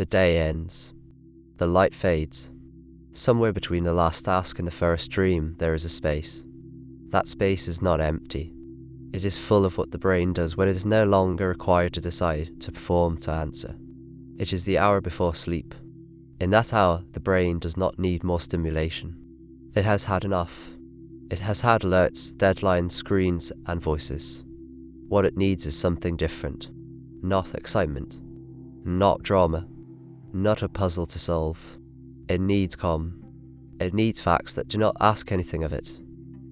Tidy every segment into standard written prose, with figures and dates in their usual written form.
The day ends. The light fades. Somewhere between the last task and the first dream, there is a space. That space is not empty. It is full of what the brain does when it is no longer required to decide, to perform, to answer. It is the hour before sleep. In that hour, the brain does not need more stimulation. It has had enough. It has had alerts, deadlines, screens, and voices. What it needs is something different. Not excitement. Not drama. Not a puzzle to solve. It needs calm. It needs facts that do not ask anything of it.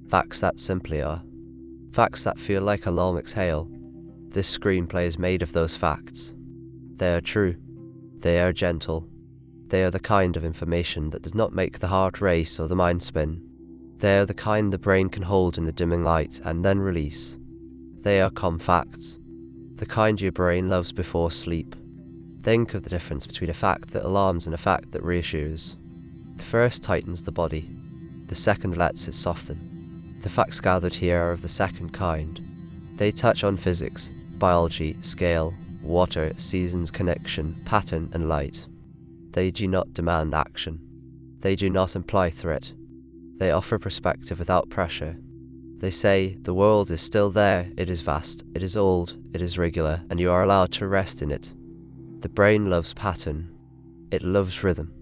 Facts that simply are. Facts that feel like a long exhale. This screenplay is made of those facts. They are true. They are gentle. They are the kind of information that does not make the heart race or the mind spin. They are the kind the brain can hold in the dimming light and then release. They are calm facts. The kind your brain loves before sleep. Think of the difference between a fact that alarms and a fact that reassures. The first tightens the body. The second lets it soften. The facts gathered here are of the second kind. They touch on physics, biology, scale, water, seasons, connection, pattern, and light. They do not demand action. They do not imply threat. They offer perspective without pressure. They say, the world is still there, it is vast, it is old, it is regular, and you are allowed to rest in it. The brain loves pattern. It loves rhythm.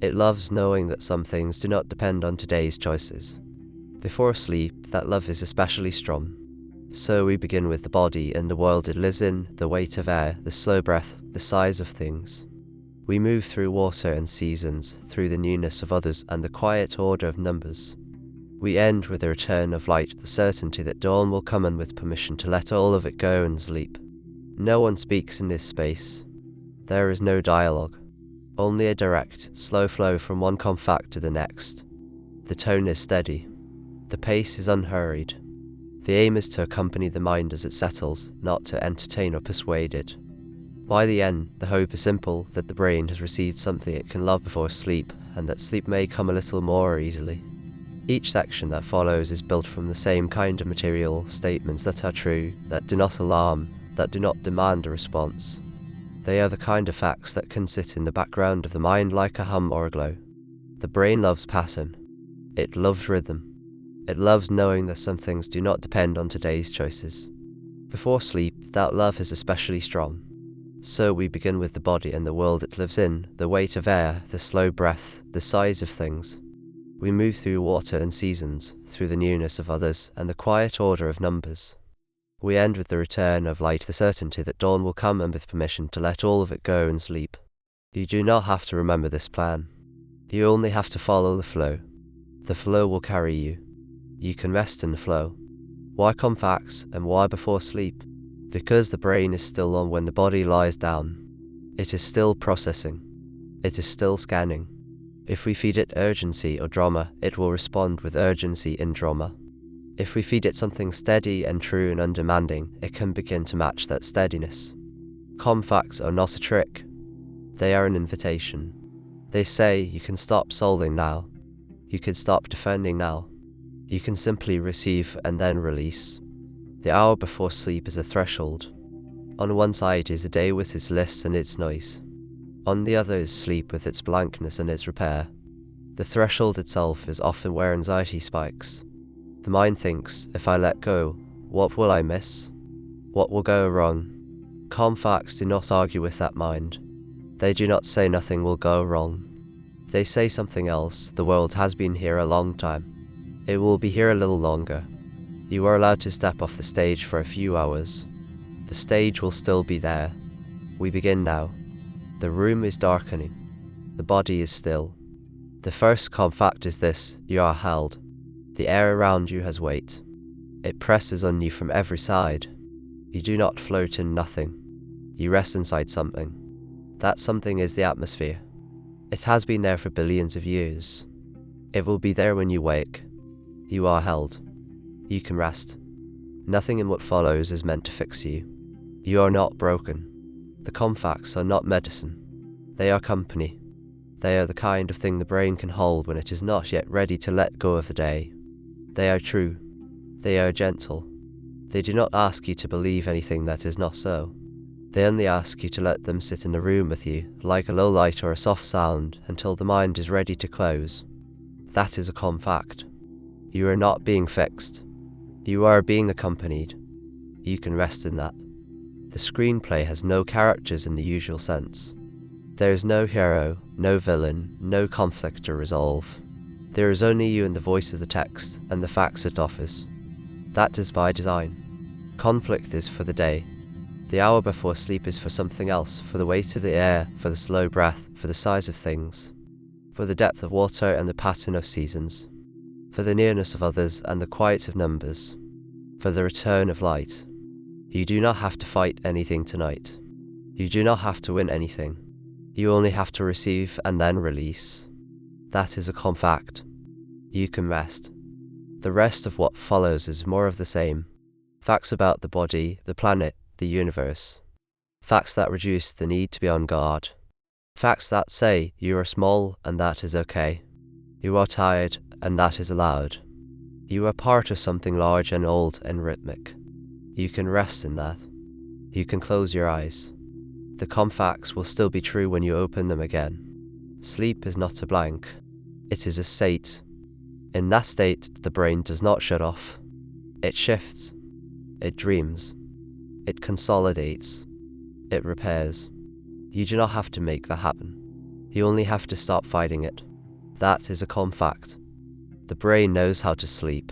It loves knowing that some things do not depend on today's choices. Before sleep, that love is especially strong. So we begin with the body and the world it lives in, the weight of air, the slow breath, the size of things. We move through water and seasons, through the newness of others and the quiet order of numbers. We end with the return of light, the certainty that dawn will come, and with permission to let all of it go and sleep. No one speaks in this space. There is no dialogue, only a direct, slow flow from one calm fact to the next. The tone is steady. The pace is unhurried. The aim is to accompany the mind as it settles, not to entertain or persuade it. By the end, the hope is simple, that the brain has received something it can love before sleep, and that sleep may come a little more easily. Each section that follows is built from the same kind of material, statements that are true, that do not alarm, that do not demand a response. They are the kind of facts that can sit in the background of the mind like a hum or a glow. The brain loves pattern. It loves rhythm. It loves knowing that some things do not depend on today's choices. Before sleep, that love is especially strong. So we begin with the body and the world it lives in, the weight of air, the slow breath, the size of things. We move through water and seasons, through the newness of others and the quiet order of numbers. We end with the return of light, the certainty that dawn will come, and with permission to let all of it go and sleep. You do not have to remember this plan. You only have to follow the flow. The flow will carry you. You can rest in the flow. Why calm facts and why before sleep? Because the brain is still on when the body lies down. It is still processing. It is still scanning. If we feed it urgency or drama, it will respond with urgency in drama. If we feed it something steady and true and undemanding, it can begin to match that steadiness. Calm facts are not a trick. They are an invitation. They say you can stop solving now. You can stop defending now. You can simply receive and then release. The hour before sleep is a threshold. On one side is the day with its lists and its noise. On the other is sleep with its blankness and its repair. The threshold itself is often where anxiety spikes. The mind thinks, if I let go, what will I miss? What will go wrong? Calm facts do not argue with that mind. They do not say nothing will go wrong. They say something else. The world has been here a long time. It will be here a little longer. You are allowed to step off the stage for a few hours. The stage will still be there. We begin now. The room is darkening. The body is still. The first calm fact is this: you are held. The air around you has weight. It presses on you from every side. You do not float in nothing. You rest inside something. That something is the atmosphere. It has been there for billions of years. It will be there when you wake. You are held. You can rest. Nothing in what follows is meant to fix you. You are not broken. The calm facts are not medicine. They are company. They are the kind of thing the brain can hold when it is not yet ready to let go of the day. They are true. They are gentle. They do not ask you to believe anything that is not so. They only ask you to let them sit in the room with you, like a low light or a soft sound, until the mind is ready to close. That is a calm fact. You are not being fixed. You are being accompanied. You can rest in that. The screenplay has no characters in the usual sense. There is no hero, no villain, no conflict to resolve. There is only you and the voice of the text, and the facts it offers. That is by design. Conflict is for the day. The hour before sleep is for something else, for the weight of the air, for the slow breath, for the size of things, for the depth of water and the pattern of seasons, for the nearness of others and the quiet of numbers, for the return of light. You do not have to fight anything tonight. You do not have to win anything. You only have to receive and then release. That is a calm fact. You can rest. The rest of what follows is more of the same. Facts about the body, the planet, the universe. Facts that reduce the need to be on guard. Facts that say you are small and that is okay. You are tired and that is allowed. You are part of something large and old and rhythmic. You can rest in that. You can close your eyes. The calm facts will still be true when you open them again. Sleep is not a blank. It is a state. In that state, the brain does not shut off. It shifts. It dreams. It consolidates. It repairs. You do not have to make that happen. You only have to stop fighting it. That is a calm fact. The brain knows how to sleep.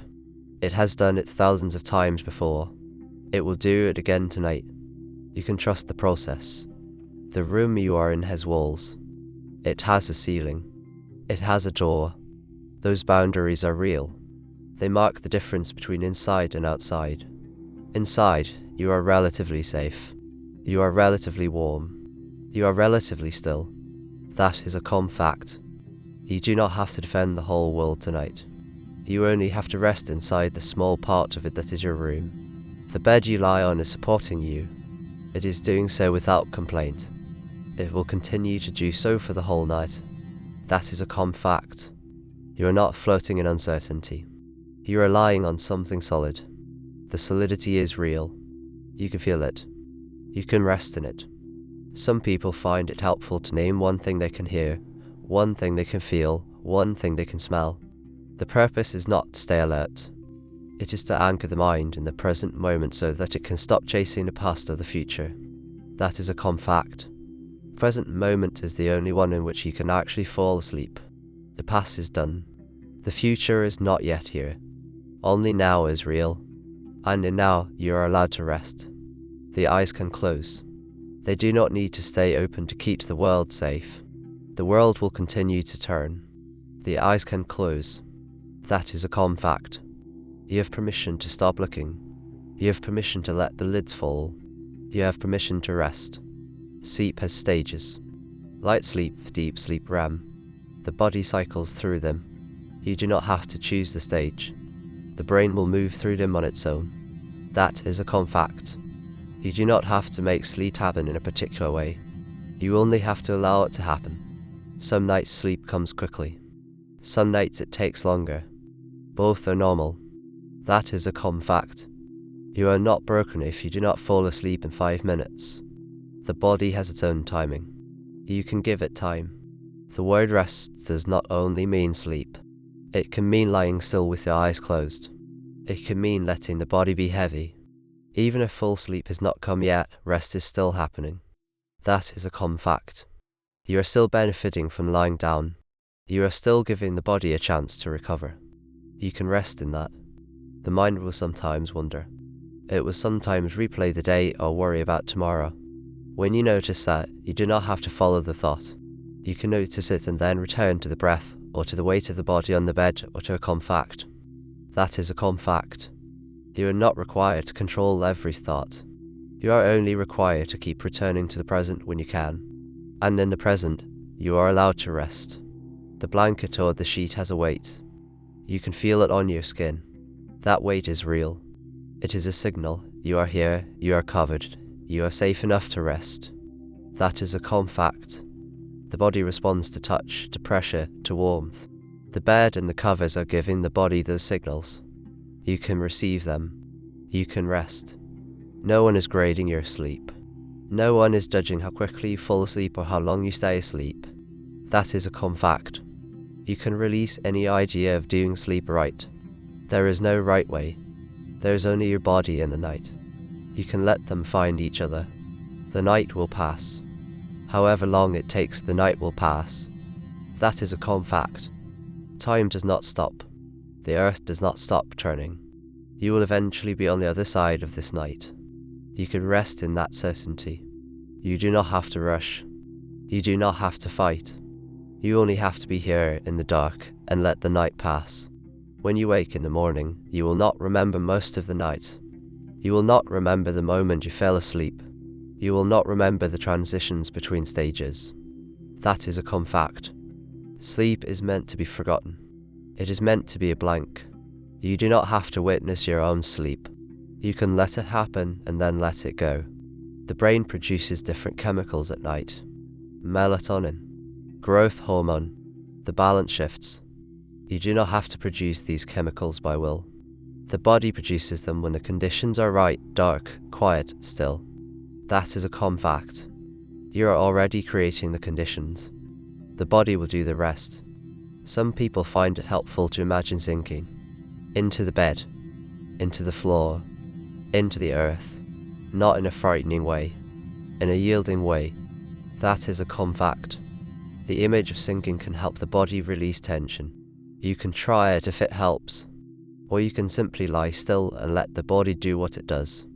It has done it thousands of times before. It will do it again tonight. You can trust the process. The room you are in has walls. It has a ceiling. It has a door. Those boundaries are real. They mark the difference between inside and outside. Inside, you are relatively safe. You are relatively warm. You are relatively still. That is a calm fact. You do not have to defend the whole world tonight. You only have to rest inside the small part of it that is your room. The bed you lie on is supporting you. It is doing so without complaint. It will continue to do so for the whole night. That is a calm fact. You are not floating in uncertainty. You are lying on something solid. The solidity is real. You can feel it. You can rest in it. Some people find it helpful to name one thing they can hear, one thing they can feel, one thing they can smell. The purpose is not to stay alert. It is to anchor the mind in the present moment so that it can stop chasing the past or the future. That is a calm fact. The present moment is the only one in which you can actually fall asleep. The past is done. The future is not yet here. Only now is real. And in now, you are allowed to rest. The eyes can close. They do not need to stay open to keep the world safe. The world will continue to turn. The eyes can close. That is a calm fact. You have permission to stop looking. You have permission to let the lids fall. You have permission to rest. Sleep has stages. Light sleep, deep sleep, REM. The body cycles through them. You do not have to choose the stage. The brain will move through them on its own. That is a calm fact. You do not have to make sleep happen in a particular way. You only have to allow it to happen. Some nights sleep comes quickly. Some nights it takes longer. Both are normal. That is a calm fact. You are not broken if you do not fall asleep in 5 minutes. The body has its own timing. You can give it time. The word rest does not only mean sleep. It can mean lying still with your eyes closed. It can mean letting the body be heavy. Even if full sleep has not come yet, rest is still happening. That is a calm fact. You are still benefiting from lying down. You are still giving the body a chance to recover. You can rest in that. The mind will sometimes wonder. It will sometimes replay the day or worry about tomorrow. When you notice that, you do not have to follow the thought. You can notice it and then return to the breath, or to the weight of the body on the bed, or to a calm fact. That is a calm fact. You are not required to control every thought. You are only required to keep returning to the present when you can. And in the present, you are allowed to rest. The blanket or the sheet has a weight. You can feel it on your skin. That weight is real. It is a signal. You are here, you are covered, you are safe enough to rest. That is a calm fact. The body responds to touch, to pressure, to warmth. The bed and the covers are giving the body those signals. You can receive them. You can rest. No one is grading your sleep. No one is judging how quickly you fall asleep or how long you stay asleep. That is a calm fact. You can release any idea of doing sleep right. There is no right way. There is only your body and the night. You can let them find each other. The night will pass. However long it takes, the night will pass. That is a calm fact. Time does not stop. The earth does not stop turning. You will eventually be on the other side of this night. You can rest in that certainty. You do not have to rush. You do not have to fight. You only have to be here in the dark and let the night pass. When you wake in the morning, you will not remember most of the night. You will not remember the moment you fell asleep. You will not remember the transitions between stages. That is a calm fact. Sleep is meant to be forgotten. It is meant to be a blank. You do not have to witness your own sleep. You can let it happen and then let it go. The brain produces different chemicals at night. Melatonin, growth hormone, the balance shifts. You do not have to produce these chemicals by will. The body produces them when the conditions are right, dark, quiet, still. That is a calm fact. You are already creating the conditions. The body will do the rest. Some people find it helpful to imagine sinking into the bed, into the floor, into the earth, not in a frightening way, in a yielding way. That is a calm fact. The image of sinking can help the body release tension. You can try it if it helps, or you can simply lie still and let the body do what it does.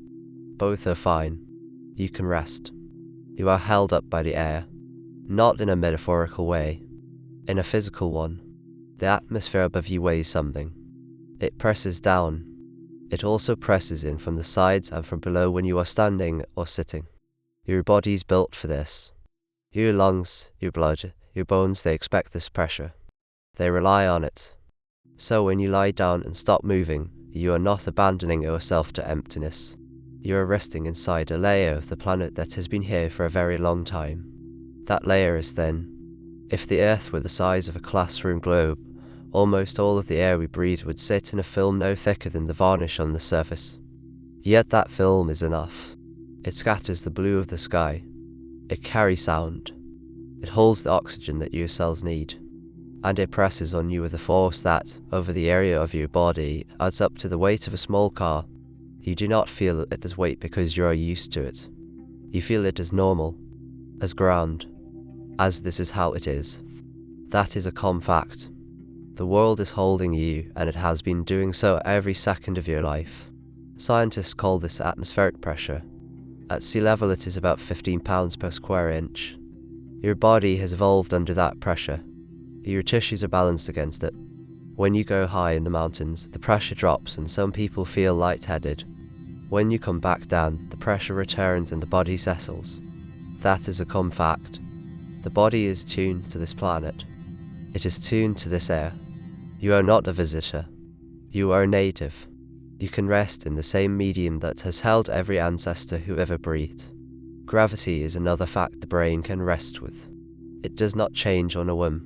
Both are fine. You can rest. You are held up by the air, not in a metaphorical way, in a physical one. The atmosphere above you weighs something. It presses down. It also presses in from the sides and from below when you are standing or sitting. Your body is built for this. Your lungs, your blood, your bones, they expect this pressure. They rely on it. So when you lie down and stop moving, you are not abandoning yourself to emptiness. You are resting inside a layer of the planet that has been here for a very long time. That layer is thin. If the Earth were the size of a classroom globe, almost all of the air we breathe would sit in a film no thicker than the varnish on the surface. Yet that film is enough. It scatters the blue of the sky. It carries sound. It holds the oxygen that your cells need. And it presses on you with a force that, over the area of your body, adds up to the weight of a small car. You do not feel it as weight because you are used to it. You feel it as normal, as ground, as this is how it is. That is a calm fact. The world is holding you, and it has been doing so every second of your life. Scientists call this atmospheric pressure. At sea level it is about 15 pounds per square inch. Your body has evolved under that pressure. Your tissues are balanced against it. When you go high in the mountains, the pressure drops and some people feel lightheaded. When you come back down, the pressure returns and the body settles. That is a calm fact. The body is tuned to this planet. It is tuned to this air. You are not a visitor. You are a native. You can rest in the same medium that has held every ancestor who ever breathed. Gravity is another fact the brain can rest with. It does not change on a whim.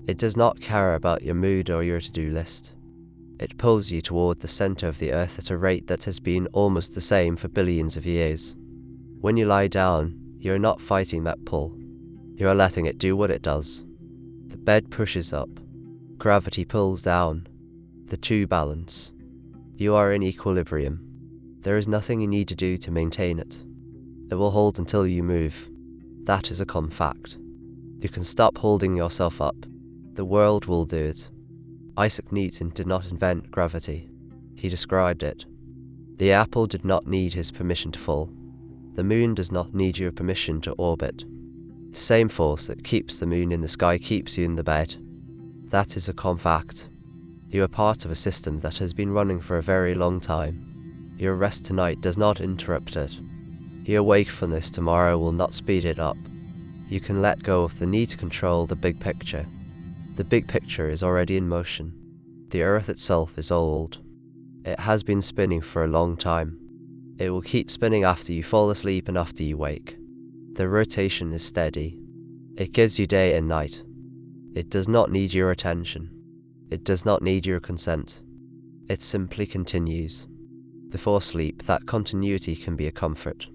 It does not care about your mood or your to-do list. It pulls you toward the center of the earth at a rate that has been almost the same for billions of years. When you lie down, you are not fighting that pull. You are letting it do what it does. The bed pushes up. Gravity pulls down. The two balance. You are in equilibrium. There is nothing you need to do to maintain it. It will hold until you move. That is a calm fact. You can stop holding yourself up. The world will do it. Isaac Newton did not invent gravity. He described it. The apple did not need his permission to fall. The moon does not need your permission to orbit. The same force that keeps the moon in the sky keeps you in the bed. That is a calm fact. You are part of a system that has been running for a very long time. Your rest tonight does not interrupt it. Your wakefulness tomorrow will not speed it up. You can let go of the need to control the big picture. The big picture is already in motion. The earth itself is old. It has been spinning for a long time. It will keep spinning after you fall asleep and after you wake. The rotation is steady. It gives you day and night. It does not need your attention. It does not need your consent. It simply continues. Before sleep, that continuity can be a comfort.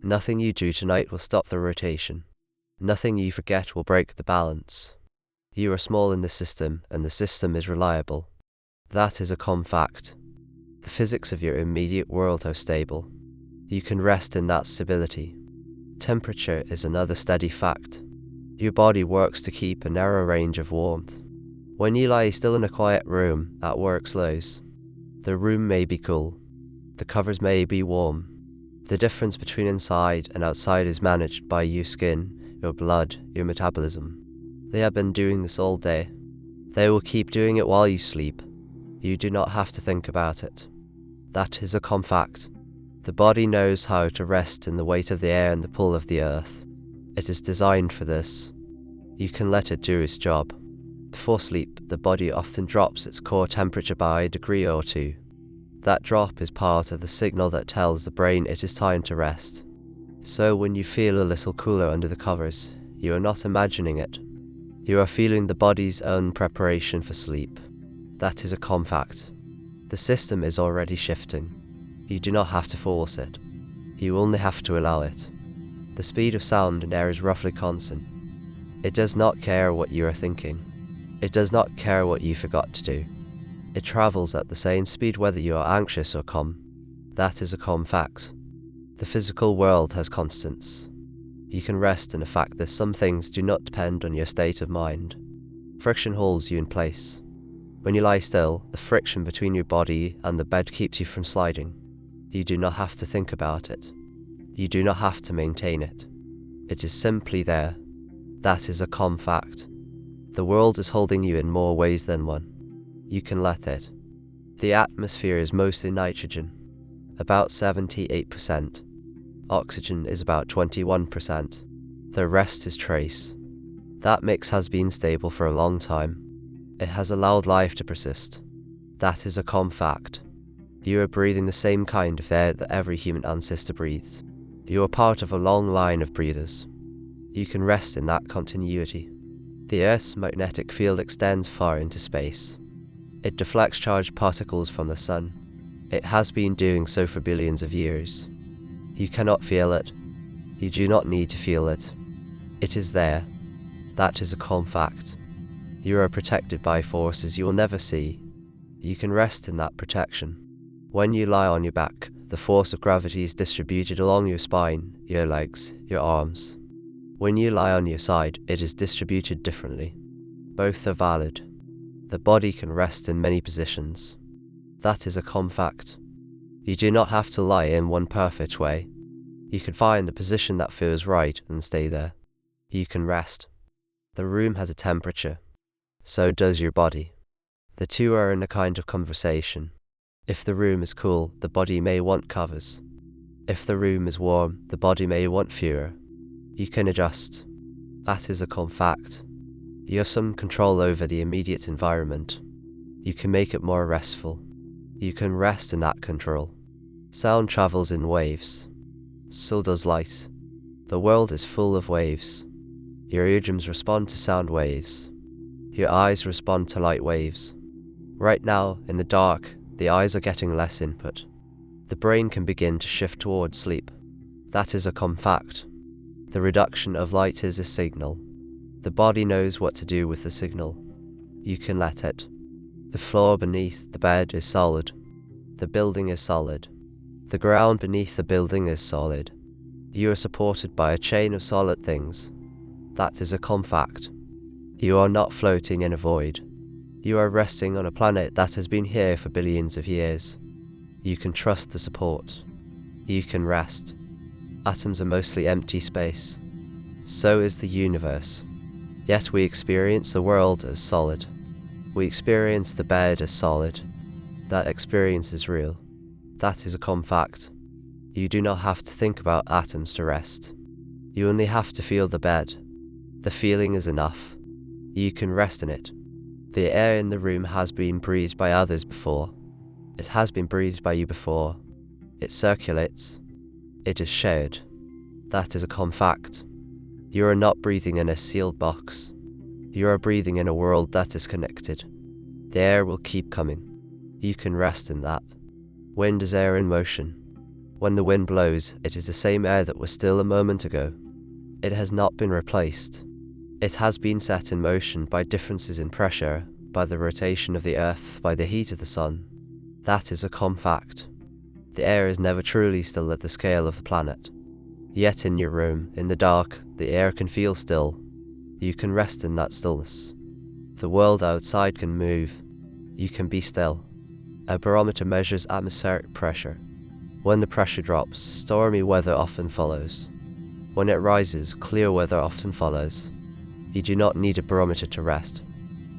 Nothing you do tonight will stop the rotation. Nothing you forget will break the balance. You are small in the system, and the system is reliable. That is a calm fact. The physics of your immediate world are stable. You can rest in that stability. Temperature is another steady fact. Your body works to keep a narrow range of warmth. When you lie still in a quiet room at work slows, the room may be cool. The covers may be warm. The difference between inside and outside is managed by your skin, your blood, your metabolism. They have been doing this all day. They will keep doing it while you sleep. You do not have to think about it. That is a calm fact. The body knows how to rest in the weight of the air and the pull of the earth. It is designed for this. You can let it do its job. Before sleep, the body often drops its core temperature by a degree or two. That drop is part of the signal that tells the brain it is time to rest. So when you feel a little cooler under the covers, you are not imagining it. You are feeling the body's own preparation for sleep. That is a calm fact. The system is already shifting. You do not have to force it. You only have to allow it. The speed of sound and air is roughly constant. It does not care what you are thinking. It does not care what you forgot to do. It travels at the same speed whether you are anxious or calm. That is a calm fact. The physical world has constants. You can rest in the fact that some things do not depend on your state of mind. Friction holds you in place. When you lie still, the friction between your body and the bed keeps you from sliding. You do not have to think about it. You do not have to maintain it. It is simply there. That is a calm fact. The world is holding you in more ways than one. You can let it. The atmosphere is mostly nitrogen, about 78%. Oxygen is about 21%. The rest is trace. That mix has been stable for a long time. It has allowed life to persist. That is a calm fact. You are breathing the same kind of air that every human ancestor breathed. You are part of a long line of breathers. You can rest in that continuity. The Earth's magnetic field extends far into space. It deflects charged particles from the sun. It has been doing so for billions of years. You cannot feel it. You do not need to feel it. It is there. That is a calm fact. You are protected by forces you will never see. You can rest in that protection. When you lie on your back, the force of gravity is distributed along your spine, your legs, your arms. When you lie on your side, it is distributed differently. Both are valid. The body can rest in many positions. That is a calm fact. You do not have to lie in one perfect way. You can find a position that feels right and stay there. You can rest. The room has a temperature. So does your body. The two are in a kind of conversation. If the room is cool, the body may want covers. If the room is warm, the body may want fewer. You can adjust. That is a calm fact. You have some control over the immediate environment. You can make it more restful. You can rest in that control. Sound travels in waves. So does light. The world is full of waves. Your eardrums respond to sound waves. Your eyes respond to light waves. Right now, in the dark, the eyes are getting less input. The brain can begin to shift towards sleep. That is a calm fact. The reduction of light is a signal. The body knows what to do with the signal. You can let it. The floor beneath the bed is solid. The building is solid. The ground beneath the building is solid. You are supported by a chain of solid things. That is a calm fact. You are not floating in a void. You are resting on a planet that has been here for billions of years. You can trust the support. You can rest. Atoms are mostly empty space. So is the universe. Yet we experience the world as solid. We experience the bed as solid. That experience is real. That is a calm fact. You do not have to think about atoms to rest. You only have to feel the bed. The feeling is enough. You can rest in it. The air in the room has been breathed by others before. It has been breathed by you before. It circulates. It is shared. That is a calm fact. You are not breathing in a sealed box. You are breathing in a world that is connected. The air will keep coming. You can rest in that. Wind is air in motion. When the wind blows, it is the same air that was still a moment ago. It has not been replaced. It has been set in motion by differences in pressure, by the rotation of the earth, by the heat of the sun. That is a calm fact. The air is never truly still at the scale of the planet. Yet in your room, in the dark, the air can feel still. You can rest in that stillness. The world outside can move. You can be still. A barometer measures atmospheric pressure. When the pressure drops, stormy weather often follows. When it rises, clear weather often follows. You do not need a barometer to rest.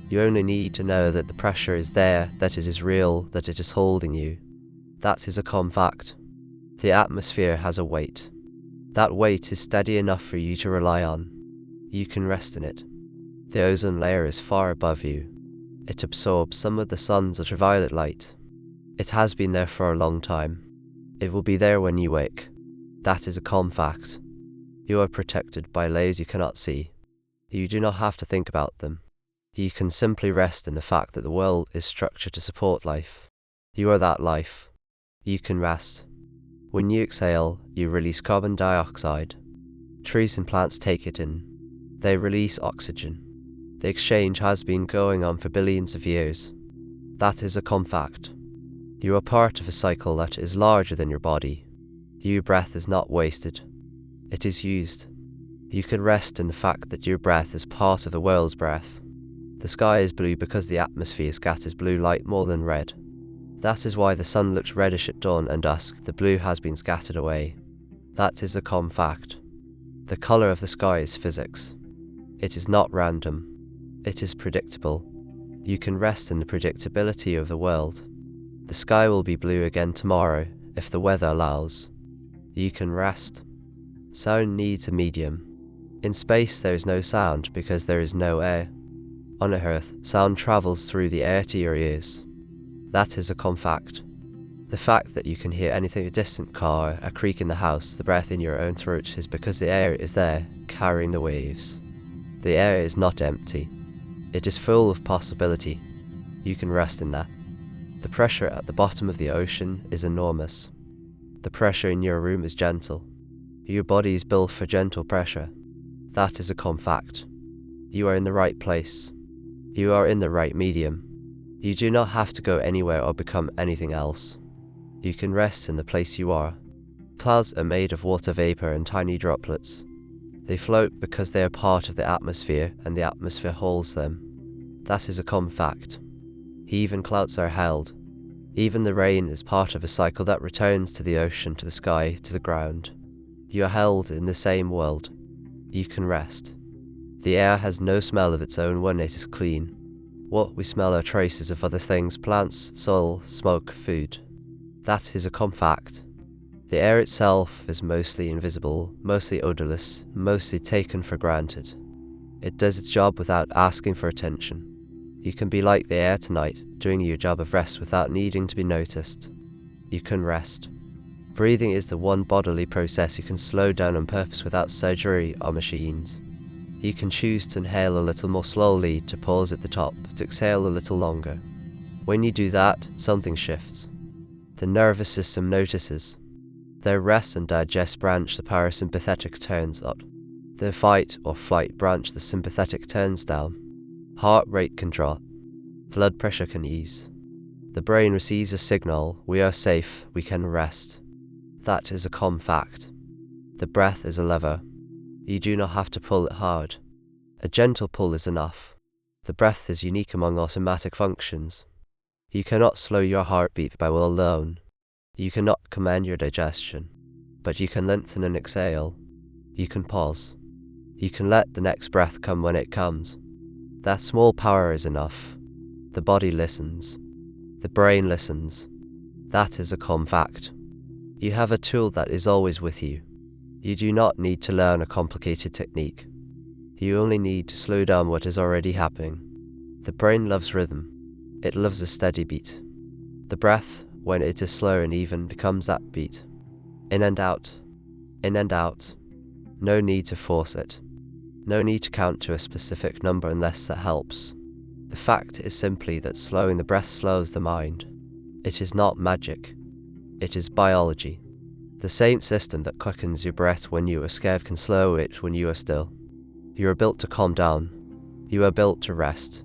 You only need to know that the pressure is there, that it is real, that it is holding you. That is a calm fact. The atmosphere has a weight. That weight is steady enough for you to rely on. You can rest in it. The ozone layer is far above you. It absorbs some of the sun's ultraviolet light. It has been there for a long time. It will be there when you wake. That is a calm fact. You are protected by layers you cannot see. You do not have to think about them. You can simply rest in the fact that the world is structured to support life. You are that life. You can rest. When you exhale, you release carbon dioxide. Trees and plants take it in. They release oxygen. The exchange has been going on for billions of years. That is a calm fact. You are part of a cycle that is larger than your body. Your breath is not wasted. It is used. You can rest in the fact that your breath is part of the world's breath. The sky is blue because the atmosphere scatters blue light more than red. That is why the sun looks reddish at dawn and dusk. The blue has been scattered away. That is a calm fact. The color of the sky is physics. It is not random. It is predictable. You can rest in the predictability of the world. The sky will be blue again tomorrow, if the weather allows. You can rest. Sound needs a medium. In space there is no sound because there is no air. On Earth, sound travels through the air to your ears. That is a calm fact. The fact that you can hear anything, a distant car, a creak in the house, the breath in your own throat, is because the air is there, carrying the waves. The air is not empty. It is full of possibility. You can rest in that. The pressure at the bottom of the ocean is enormous. The pressure in your room is gentle. Your body is built for gentle pressure. That is a calm fact. You are in the right place. You are in the right medium. You do not have to go anywhere or become anything else. You can rest in the place you are. Clouds are made of water vapor and tiny droplets. They float because they are part of the atmosphere and the atmosphere holds them. That is a calm fact. Even clouds are held. Even the rain is part of a cycle that returns to the ocean, to the sky, to the ground. You are held in the same world. You can rest. The air has no smell of its own when it is clean. What we smell are traces of other things, plants, soil, smoke, food. That is a calm fact. The air itself is mostly invisible, mostly odorless, mostly taken for granted. It does its job without asking for attention. You can be like the air tonight, doing your job of rest without needing to be noticed. You can rest. Breathing is the one bodily process you can slow down on purpose without surgery or machines. You can choose to inhale a little more slowly, to pause at the top, to exhale a little longer. When you do that, something shifts. The nervous system notices. The rest and digest branch, the parasympathetic, turns up. The fight or flight branch, the sympathetic, turns down. Heart rate can drop. Blood pressure can ease. The brain receives a signal, we are safe, we can rest. That is a calm fact. The breath is a lever. You do not have to pull it hard. A gentle pull is enough. The breath is unique among automatic functions. You cannot slow your heartbeat by will alone. You cannot command your digestion. But you can lengthen and exhale. You can pause. You can let the next breath come when it comes. That small power is enough. The body listens. The brain listens. That is a calm fact. You have a tool that is always with you. You do not need to learn a complicated technique. You only need to slow down what is already happening. The brain loves rhythm. It loves a steady beat. The breath, when it is slow and even, becomes that beat. In and out. In and out. No need to force it. No need to count to a specific number unless that helps. The fact is simply that slowing the breath slows the mind. It is not magic. It is biology. The same system that quickens your breath when you are scared can slow it when you are still. You are built to calm down. You are built to rest.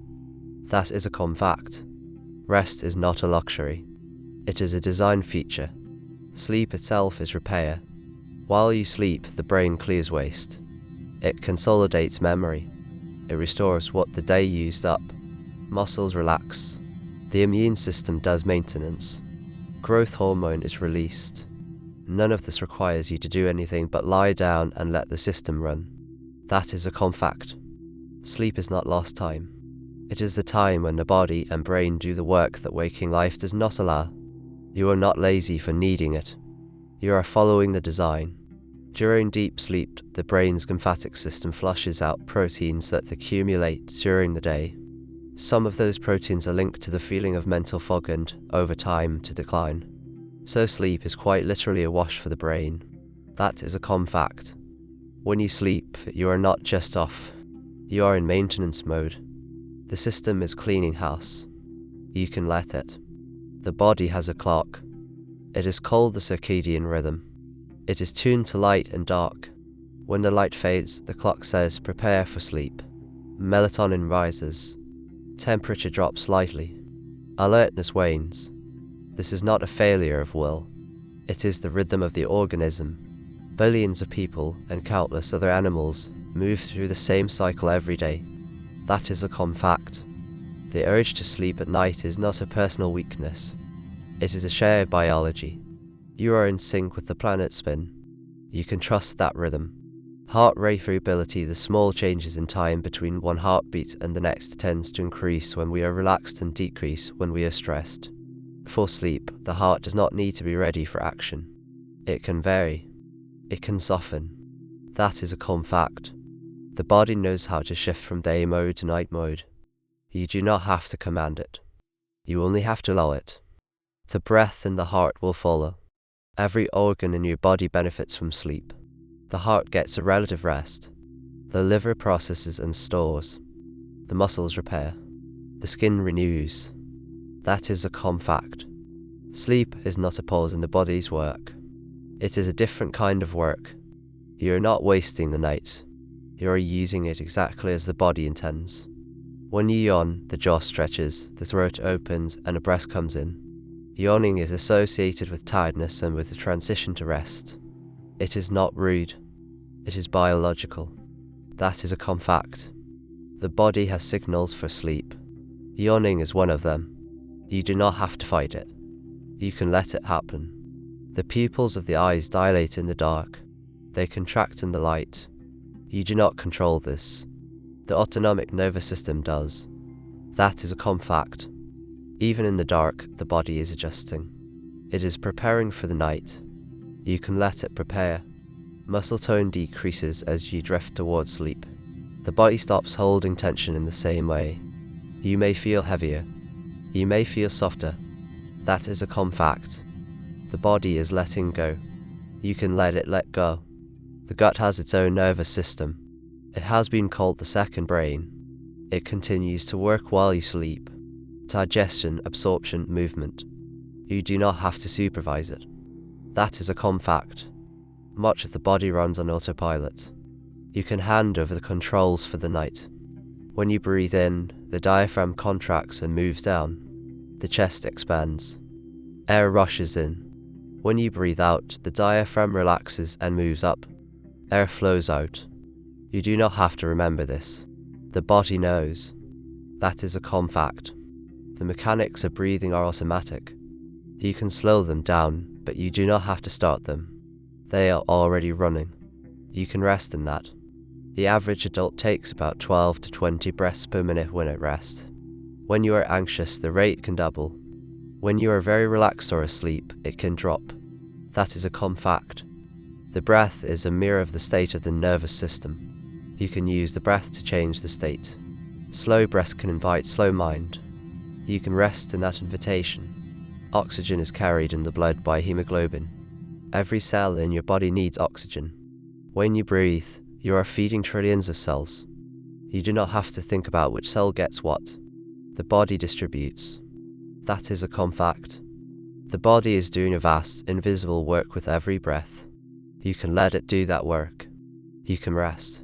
That is a calm fact. Rest is not a luxury. It is a design feature. Sleep itself is repair. While you sleep, the brain clears waste. It consolidates memory. It restores what the day used up. Muscles relax. The immune system does maintenance. Growth hormone is released. None of this requires you to do anything but lie down and let the system run. That is a calm fact. Sleep is not lost time. It is the time when the body and brain do the work that waking life does not allow. You are not lazy for needing it. You are following the design. During deep sleep, the brain's lymphatic system flushes out proteins that accumulate during the day. Some of those proteins are linked to the feeling of mental fog and, over time, to decline. So sleep is quite literally a wash for the brain. That is a calm fact. When you sleep, you are not just off. You are in maintenance mode. The system is cleaning house. You can let it. The body has a clock. It is called the circadian rhythm. It is tuned to light and dark. When the light fades, the clock says, prepare for sleep. Melatonin rises. Temperature drops slightly. Alertness wanes. This is not a failure of will. It is the rhythm of the organism. Billions of people and countless other animals move through the same cycle every day. That is a calm fact. The urge to sleep at night is not a personal weakness. It is a shared biology. You are in sync with the planet's spin. You can trust that rhythm. Heart rate variability, the small changes in time between one heartbeat and the next, tends to increase when we are relaxed and decrease when we are stressed. For sleep, the heart does not need to be ready for action. It can vary. It can soften. That is a calm fact. The body knows how to shift from day mode to night mode. You do not have to command it. You only have to allow it. The breath and the heart will follow. Every organ in your body benefits from sleep. The heart gets a relative rest. The liver processes and stores. The muscles repair. The skin renews. That is a calm fact. Sleep is not a pause in the body's work. It is a different kind of work. You are not wasting the night. You are using it exactly as the body intends. When you yawn, the jaw stretches, the throat opens, and a breath comes in. Yawning is associated with tiredness and with the transition to rest. It is not rude. It is biological. That is a calm fact. The body has signals for sleep. Yawning is one of them. You do not have to fight it. You can let it happen. The pupils of the eyes dilate in the dark. They contract in the light. You do not control this. The autonomic nervous system does. That is a calm fact. Even in the dark, the body is adjusting. It is preparing for the night. You can let it prepare. Muscle tone decreases as you drift towards sleep. The body stops holding tension in the same way. You may feel heavier. You may feel softer. That is a calm fact. The body is letting go. You can let it let go. The gut has its own nervous system. It has been called the second brain. It continues to work while you sleep. Digestion, absorption, movement. You do not have to supervise it. That is a calm fact. Much of the body runs on autopilot. You can hand over the controls for the night. When you breathe in, the diaphragm contracts and moves down. The chest expands. Air rushes in. When you breathe out, the diaphragm relaxes and moves up. Air flows out. You do not have to remember this. The body knows. That is a calm fact. The mechanics of breathing are automatic. You can slow them down, but you do not have to start them. They are already running. You can rest in that. The average adult takes about 12 to 20 breaths per minute when at rest. When you are anxious, the rate can double. When you are very relaxed or asleep, it can drop. That is a calm fact. The breath is a mirror of the state of the nervous system. You can use the breath to change the state. Slow breath can invite slow mind. You can rest in that invitation. Oxygen is carried in the blood by hemoglobin. Every cell in your body needs oxygen. When you breathe, you are feeding trillions of cells. You do not have to think about which cell gets what. The body distributes. That is a calm fact. The body is doing a vast, invisible work with every breath. You can let it do that work. You can rest.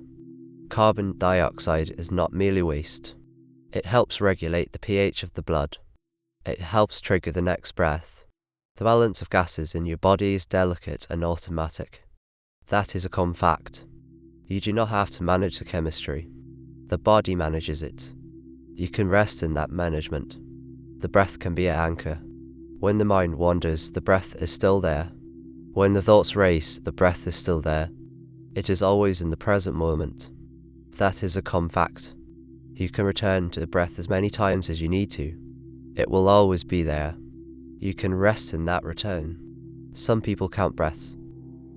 Carbon dioxide is not merely waste. It helps regulate the pH of the blood. It helps trigger the next breath. The balance of gases in your body is delicate and automatic. That is a common fact. You do not have to manage the chemistry. The body manages it. You can rest in that management. The breath can be an anchor. When the mind wanders, the breath is still there. When the thoughts race, the breath is still there. It is always in the present moment. That is a common fact. You can return to the breath as many times as you need to. It will always be there. You can rest in that return. Some people count breaths.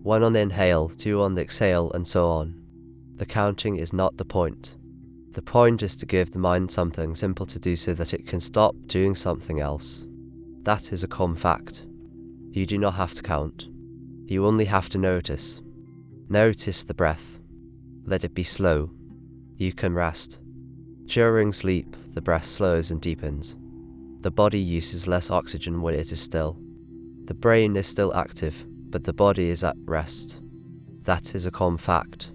1 on the inhale, 2 on the exhale, and so on. The counting is not the point. The point is to give the mind something simple to do so that it can stop doing something else. That is a common fact. You do not have to count. You only have to notice. Notice the breath. Let it be slow. You can rest. During sleep, the breath slows and deepens. The body uses less oxygen when it is still. The brain is still active, but the body is at rest. That is a common fact.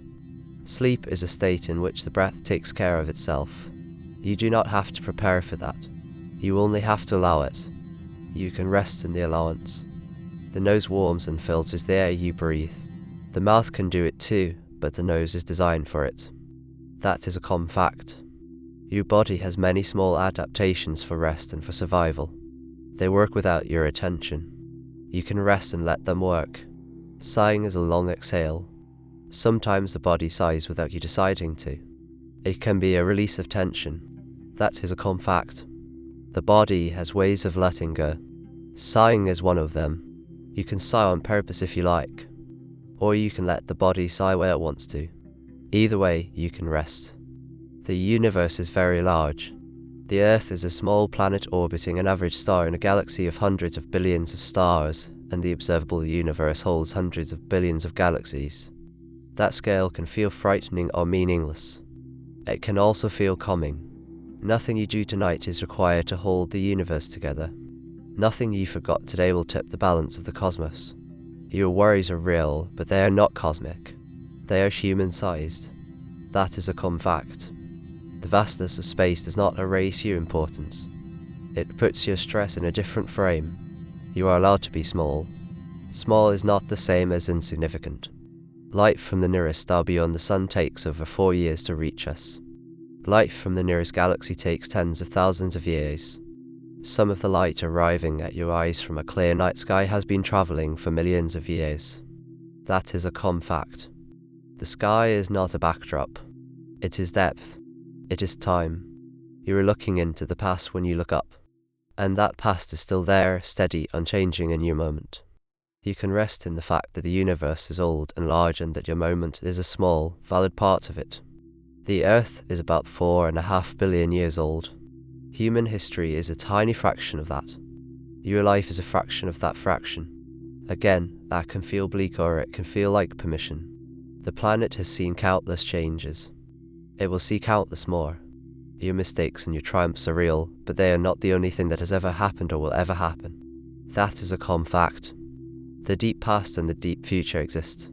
Sleep is a state in which the breath takes care of itself. You do not have to prepare for that. You only have to allow it. You can rest in the allowance. The nose warms and filters the air you breathe. The mouth can do it too, but the nose is designed for it. That is a common fact. Your body has many small adaptations for rest and for survival. They work without your attention. You can rest and let them work. Sighing is a long exhale. Sometimes the body sighs without you deciding to. It can be a release of tension. That is a common fact. The body has ways of letting go. Sighing is one of them. You can sigh on purpose if you like, or you can let the body sigh where it wants to. Either way, you can rest. The universe is very large. The Earth is a small planet orbiting an average star in a galaxy of hundreds of billions of stars, and the observable universe holds hundreds of billions of galaxies. That scale can feel frightening or meaningless. It can also feel calming. Nothing you do tonight is required to hold the universe together. Nothing you forgot today will tip the balance of the cosmos. Your worries are real, but they are not cosmic. They are human-sized. That is a common fact. The vastness of space does not erase your importance. It puts your stress in a different frame. You are allowed to be small. Small is not the same as insignificant. Light from the nearest star beyond the sun takes over 4 years to reach us. Light from the nearest galaxy takes tens of thousands of years. Some of the light arriving at your eyes from a clear night sky has been traveling for millions of years. That is a common fact. The sky is not a backdrop. It is depth. It is time. You are looking into the past when you look up, and that past is still there, steady, unchanging in your moment. You can rest in the fact that the universe is old and large and that your moment is a small, valid part of it. The Earth is about 4.5 billion years old. Human history is a tiny fraction of that. Your life is a fraction of that fraction. Again, that can feel bleak or it can feel like permission. The planet has seen countless changes. It will see countless more. Your mistakes and your triumphs are real, but they are not the only thing that has ever happened or will ever happen. That is a common fact. The deep past and the deep future exist.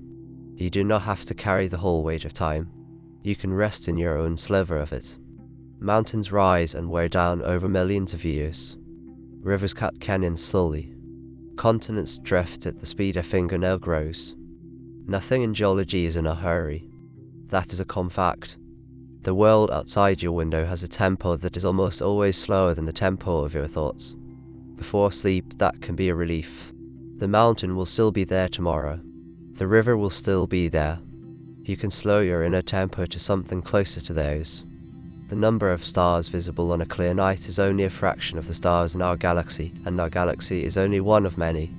You do not have to carry the whole weight of time. You can rest in your own sliver of it. Mountains rise and wear down over millions of years. Rivers cut canyons slowly. Continents drift at the speed a fingernail grows. Nothing in geology is in a hurry. That is a common fact. The world outside your window has a tempo that is almost always slower than the tempo of your thoughts. Before sleep, that can be a relief. The mountain will still be there tomorrow. The river will still be there. You can slow your inner tempo to something closer to theirs. The number of stars visible on a clear night is only a fraction of the stars in our galaxy, and our galaxy is only one of many.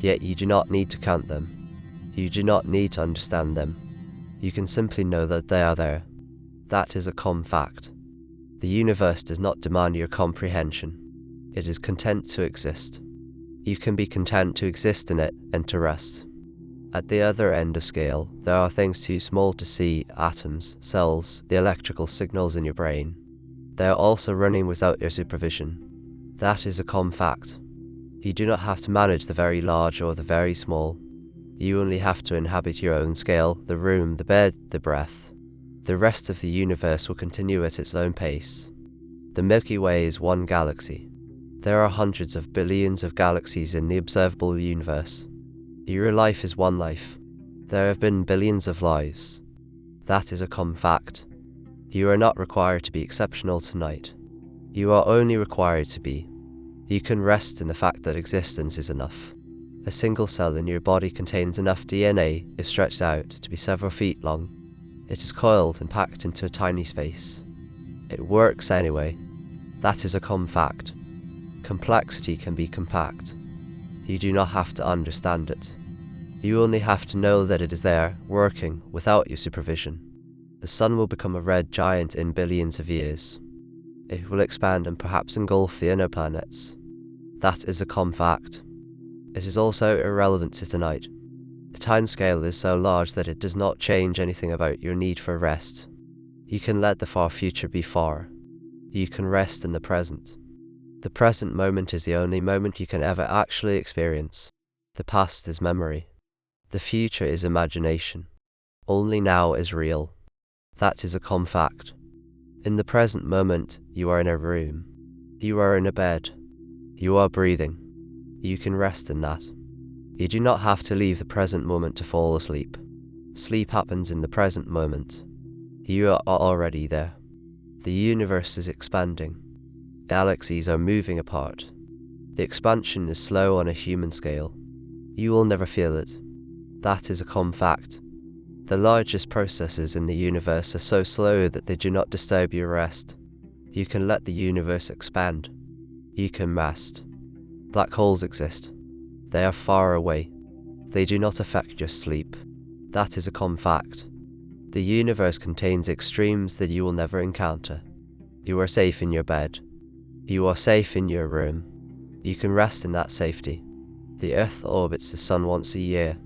Yet you do not need to count them. You do not need to understand them. You can simply know that they are there. That is a common fact. The universe does not demand your comprehension. It is content to exist. You can be content to exist in it and to rest. At the other end of scale, there are things too small to see: atoms, cells, the electrical signals in your brain. They are also running without your supervision. That is a common fact. You do not have to manage the very large or the very small. You only have to inhabit your own scale, the room, the bed, the breath. The rest of the universe will continue at its own pace. The Milky Way is one galaxy. There are hundreds of billions of galaxies in the observable universe. Your life is one life. There have been billions of lives. That is a common fact. You are not required to be exceptional tonight. You are only required to be. You can rest in the fact that existence is enough. A single cell in your body contains enough DNA, if stretched out, to be several feet long. It is coiled and packed into a tiny space. It works anyway. That is a common fact. Complexity can be compact. You do not have to understand it. You only have to know that it is there, working, without your supervision. The sun will become a red giant in billions of years. It will expand and perhaps engulf the inner planets. That is a common fact. It is also irrelevant to tonight. The timescale is so large that it does not change anything about your need for rest. You can let the far future be far. You can rest in the present. The present moment is the only moment you can ever actually experience. The past is memory. The future is imagination. Only now is real. That is a common fact. In the present moment, you are in a room. You are in a bed. You are breathing. You can rest in that. You do not have to leave the present moment to fall asleep. Sleep happens in the present moment. You are already there. The universe is expanding. Galaxies are moving apart. The expansion is slow on a human scale. You will never feel it. That is a common fact. The largest processes in the universe are so slow that they do not disturb your rest. You can let the universe expand. You can rest. Black holes exist. They are far away. They do not affect your sleep. That is a common fact. The universe contains extremes that you will never encounter. You are safe in your bed. You are safe in your room. You can rest in that safety. The Earth orbits the Sun once a year.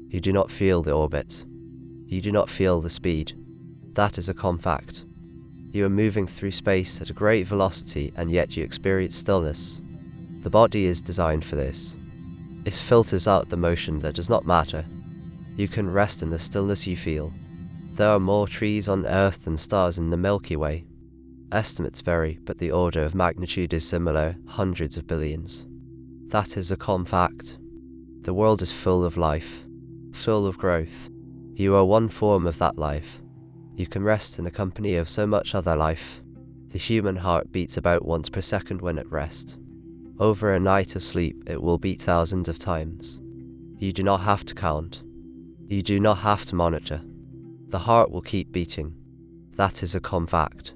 You do not feel the orbit. You do not feel the speed. That is a common fact. You are moving through space at a great velocity and yet you experience stillness. The body is designed for this. It filters out the motion that does not matter. You can rest in the stillness you feel. There are more trees on Earth than stars in the Milky Way. Estimates vary, but the order of magnitude is similar, hundreds of billions. That is a common fact. The world is full of life, full of growth. You are one form of that life. You can rest in the company of so much other life. The human heart beats about once per second when at rest. Over a night of sleep, it will beat thousands of times. You do not have to count. You do not have to monitor. The heart will keep beating. That is a common fact.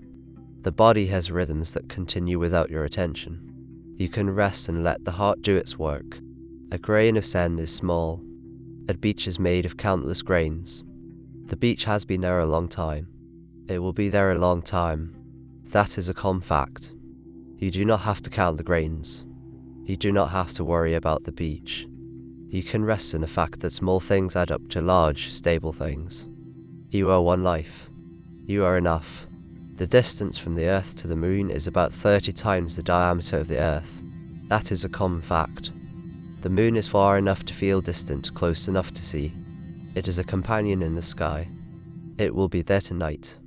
The body has rhythms that continue without your attention. You can rest and let the heart do its work. A grain of sand is small. A beach is made of countless grains. The beach has been there a long time. It will be there a long time. That is a common fact. You do not have to count the grains. You do not have to worry about the beach. You can rest in the fact that small things add up to large, stable things. You are one life. You are enough. The distance from the Earth to the Moon is about 30 times the diameter of the Earth. That is a common fact. The Moon is far enough to feel distant, close enough to see. It is a companion in the sky. It will be there tonight.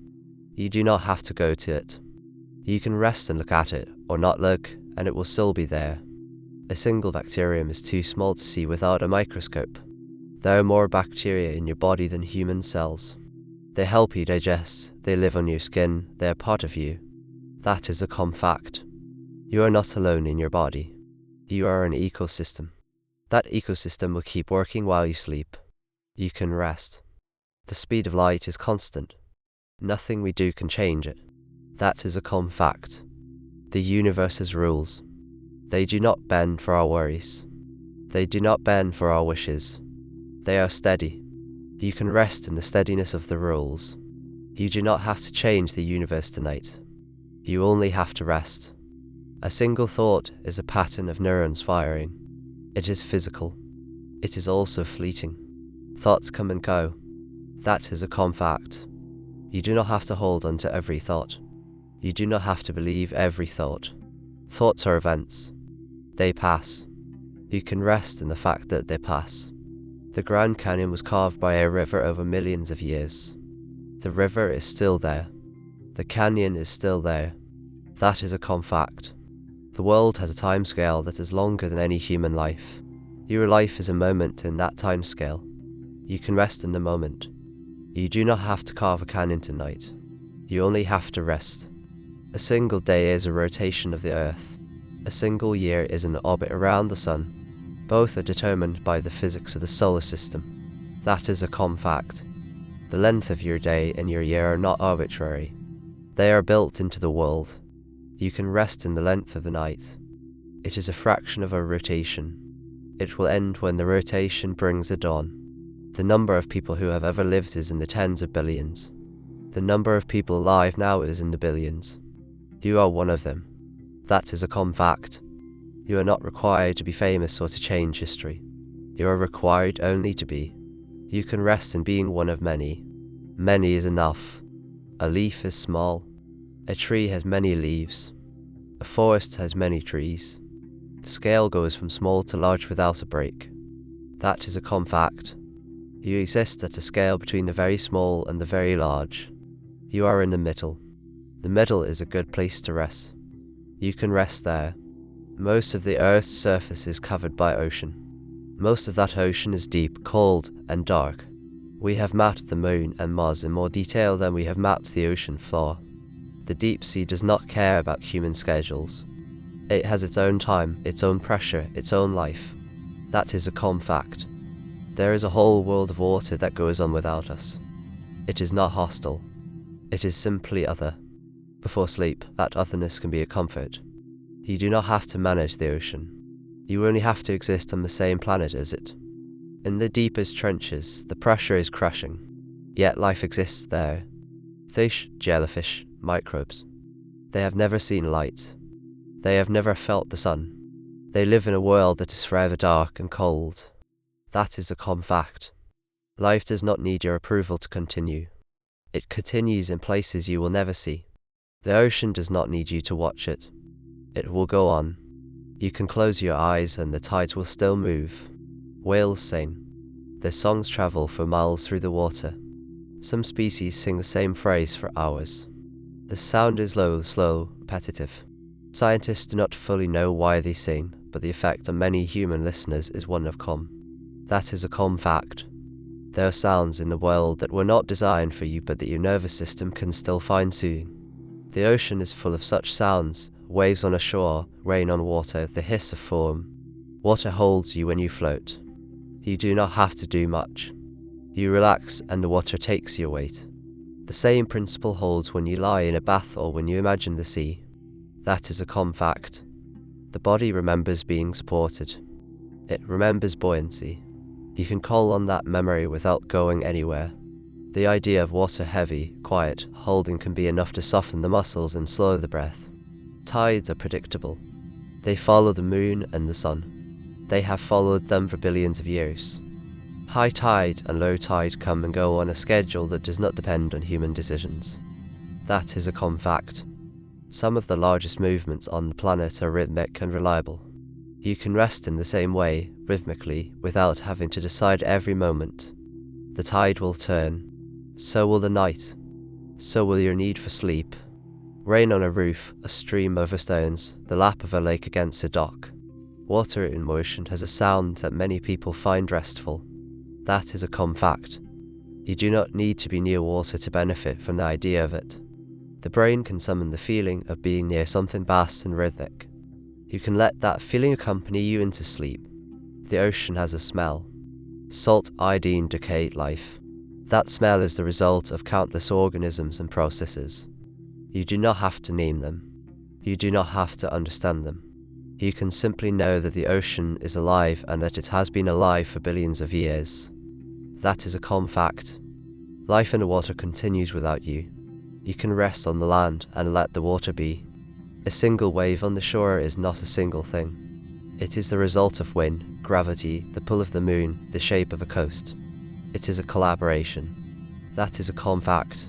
You do not have to go to it. You can rest and look at it, or not look, and it will still be there. A single bacterium is too small to see without a microscope. There are more bacteria in your body than human cells. They help you digest, they live on your skin, they are part of you. That is a common fact. You are not alone in your body. You are an ecosystem. That ecosystem will keep working while you sleep. You can rest. The speed of light is constant. Nothing we do can change it. That is a common fact. The universe has rules. They do not bend for our worries. They do not bend for our wishes. They are steady. You can rest in the steadiness of the rules. You do not have to change the universe tonight. You only have to rest. A single thought is a pattern of neurons firing. It is physical. It is also fleeting. Thoughts come and go. That is a common fact. You do not have to hold on to every thought. You do not have to believe every thought. Thoughts are events. They pass. You can rest in the fact that they pass. The Grand Canyon was carved by a river over millions of years. The river is still there. The canyon is still there. That is a calm fact. The world has a timescale that is longer than any human life. Your life is a moment in that timescale. You can rest in the moment. You do not have to carve a canyon tonight. You only have to rest. A single day is a rotation of the earth. A single year is an orbit around the sun. Both are determined by the physics of the solar system. That is a calm fact. The length of your day and your year are not arbitrary. They are built into the world. You can rest in the length of the night. It is a fraction of a rotation. It will end when the rotation brings the dawn. The number of people who have ever lived is in the tens of billions. The number of people alive now is in the billions. You are one of them. That is a calm fact. You are not required to be famous or to change history. You are required only to be. You can rest in being one of many. Many is enough. A leaf is small. A tree has many leaves. A forest has many trees. The scale goes from small to large without a break. That is a calm fact. You exist at a scale between the very small and the very large. You are in the middle. The middle is a good place to rest. You can rest there. Most of the Earth's surface is covered by ocean. Most of that ocean is deep, cold, and dark. We have mapped the Moon and Mars in more detail than we have mapped the ocean floor. The deep sea does not care about human schedules. It has its own time, its own pressure, its own life. That is a calm fact. There is a whole world of water that goes on without us. It is not hostile. It is simply other. Before sleep, that otherness can be a comfort. You do not have to manage the ocean. You only have to exist on the same planet as it. In the deepest trenches, the pressure is crushing. Yet life exists there. Fish, jellyfish, microbes. They have never seen light. They have never felt the sun. They live in a world that is forever dark and cold. That is a calm fact. Life does not need your approval to continue. It continues in places you will never see. The ocean does not need you to watch it. It will go on. You can close your eyes and the tides will still move. Whales sing. Their songs travel for miles through the water. Some species sing the same phrase for hours. The sound is low, slow, repetitive. Scientists do not fully know why they sing, but the effect on many human listeners is one of calm. That is a calm fact. There are sounds in the world that were not designed for you but that your nervous system can still find soothing. The ocean is full of such sounds. Waves on a shore, rain on water, the hiss of foam. Water holds you when you float. You do not have to do much. You relax and the water takes your weight. The same principle holds when you lie in a bath or when you imagine the sea. That is a calm fact. The body remembers being supported. It remembers buoyancy. You can call on that memory without going anywhere. The idea of water heavy, quiet, holding can be enough to soften the muscles and slow the breath. Tides are predictable. They follow the moon and the sun. They have followed them for billions of years. High tide and low tide come and go on a schedule that does not depend on human decisions. That is a calm fact. Some of the largest movements on the planet are rhythmic and reliable. You can rest in the same way, rhythmically, without having to decide every moment. The tide will turn. So will the night. So will your need for sleep. Rain on a roof, a stream over stones, the lap of a lake against a dock. Water in motion has a sound that many people find restful. That is a calm fact. You do not need to be near water to benefit from the idea of it. The brain can summon the feeling of being near something vast and rhythmic. You can let that feeling accompany you into sleep. The ocean has a smell. Salt, iodine, decayed life. That smell is the result of countless organisms and processes. You do not have to name them. You do not have to understand them. You can simply know that the ocean is alive and that it has been alive for billions of years. That is a calm fact. Life in the water continues without you. You can rest on the land and let the water be. A single wave on the shore is not a single thing. It is the result of wind, gravity, the pull of the moon, the shape of a coast. It is a collaboration. That is a calm fact.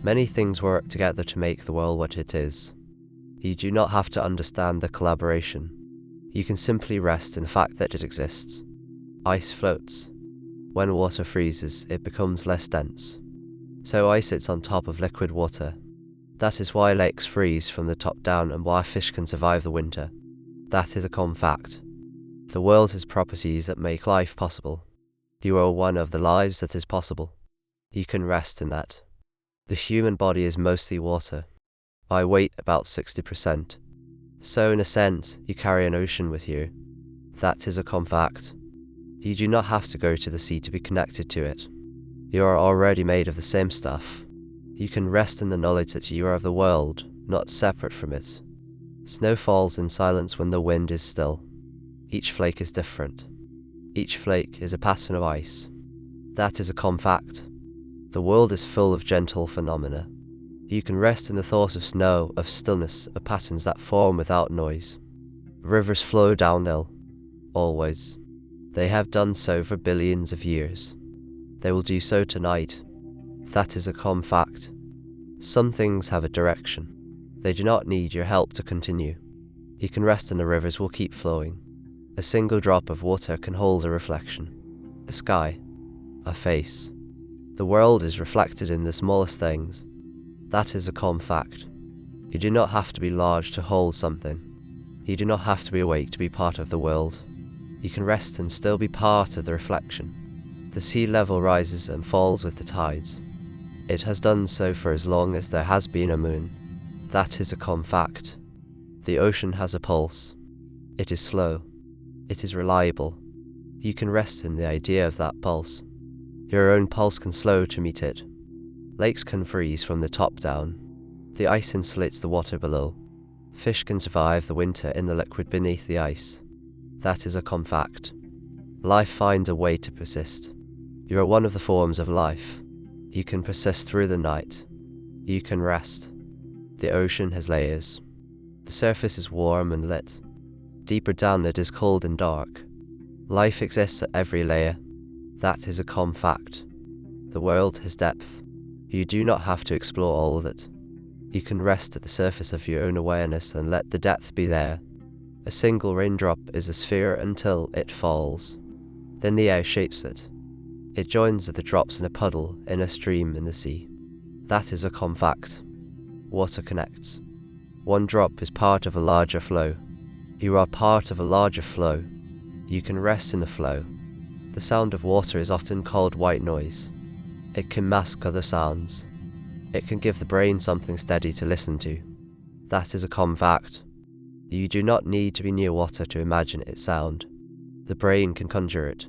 Many things work together to make the world what it is. You do not have to understand the collaboration. You can simply rest in the fact that it exists. Ice floats. When water freezes, it becomes less dense. So ice sits on top of liquid water. That is why lakes freeze from the top down and why fish can survive the winter. That is a common fact. The world has properties that make life possible. You are one of the lives that is possible. You can rest in that. The human body is mostly water. By weight, about 60%. So in a sense, you carry an ocean with you. That is a common fact. You do not have to go to the sea to be connected to it. You are already made of the same stuff. You can rest in the knowledge that you are of the world, not separate from it. Snow falls in silence when the wind is still. Each flake is different. Each flake is a pattern of ice. That is a common fact. The world is full of gentle phenomena. You can rest in the thought of snow, of stillness, of patterns that form without noise. Rivers flow downhill. Always. They have done so for billions of years. They will do so tonight. That is a common fact. Some things have a direction. They do not need your help to continue. You can rest and the rivers will keep flowing. A single drop of water can hold a reflection. A sky. A face. The world is reflected in the smallest things. That is a common fact. You do not have to be large to hold something. You do not have to be awake to be part of the world. You can rest and still be part of the reflection. The sea level rises and falls with the tides. It has done so for as long as there has been a moon. That is a common fact. The ocean has a pulse. It is slow. It is reliable. You can rest in the idea of that pulse. Your own pulse can slow to meet it. Lakes can freeze from the top down. The ice insulates the water below. Fish can survive the winter in the liquid beneath the ice. That is a common fact. Life finds a way to persist. You are one of the forms of life. You can persist through the night. You can rest. The ocean has layers. The surface is warm and lit. Deeper down it is cold and dark. Life exists at every layer. That is a common fact. The world has depth. You do not have to explore all of it. You can rest at the surface of your own awareness and let the depth be there. A single raindrop is a sphere until it falls. Then the air shapes it. It joins the drops in a puddle, in a stream, in the sea. That is a common fact. Water connects. One drop is part of a larger flow. You are part of a larger flow. You can rest in the flow. The sound of water is often called white noise. It can mask other sounds. It can give the brain something steady to listen to. That is a common fact. You do not need to be near water to imagine its sound. The brain can conjure it.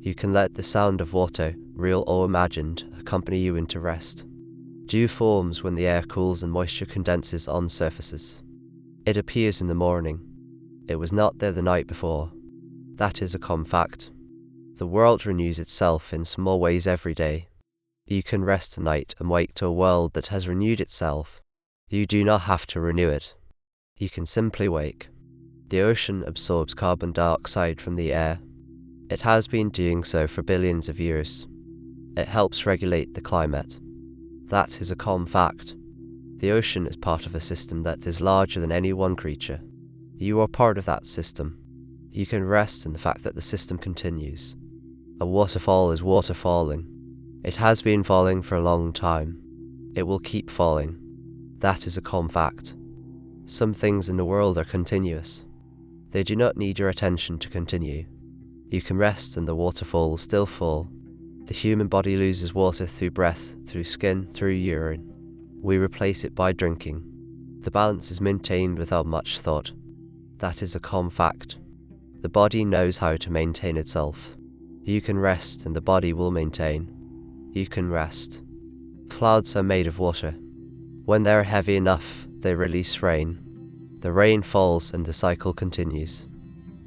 You can let the sound of water, real or imagined, accompany you into rest. Dew forms when the air cools and moisture condenses on surfaces. It appears in the morning. It was not there the night before. That is a common fact. The world renews itself in small ways every day. You can rest tonight and wake to a world that has renewed itself. You do not have to renew it. You can simply wake. The ocean absorbs carbon dioxide from the air. It has been doing so for billions of years. It helps regulate the climate. That is a common fact. The ocean is part of a system that is larger than any one creature. You are part of that system. You can rest in the fact that the system continues. A waterfall is water falling. It has been falling for a long time. It will keep falling. That is a common fact. Some things in the world are continuous. They do not need your attention to continue. You can rest and the waterfall will still fall. The human body loses water through breath, through skin, through urine. We replace it by drinking. The balance is maintained without much thought. That is a common fact. The body knows how to maintain itself. You can rest and the body will maintain. You can rest. Clouds are made of water. When they are heavy enough, they release rain. The rain falls and the cycle continues.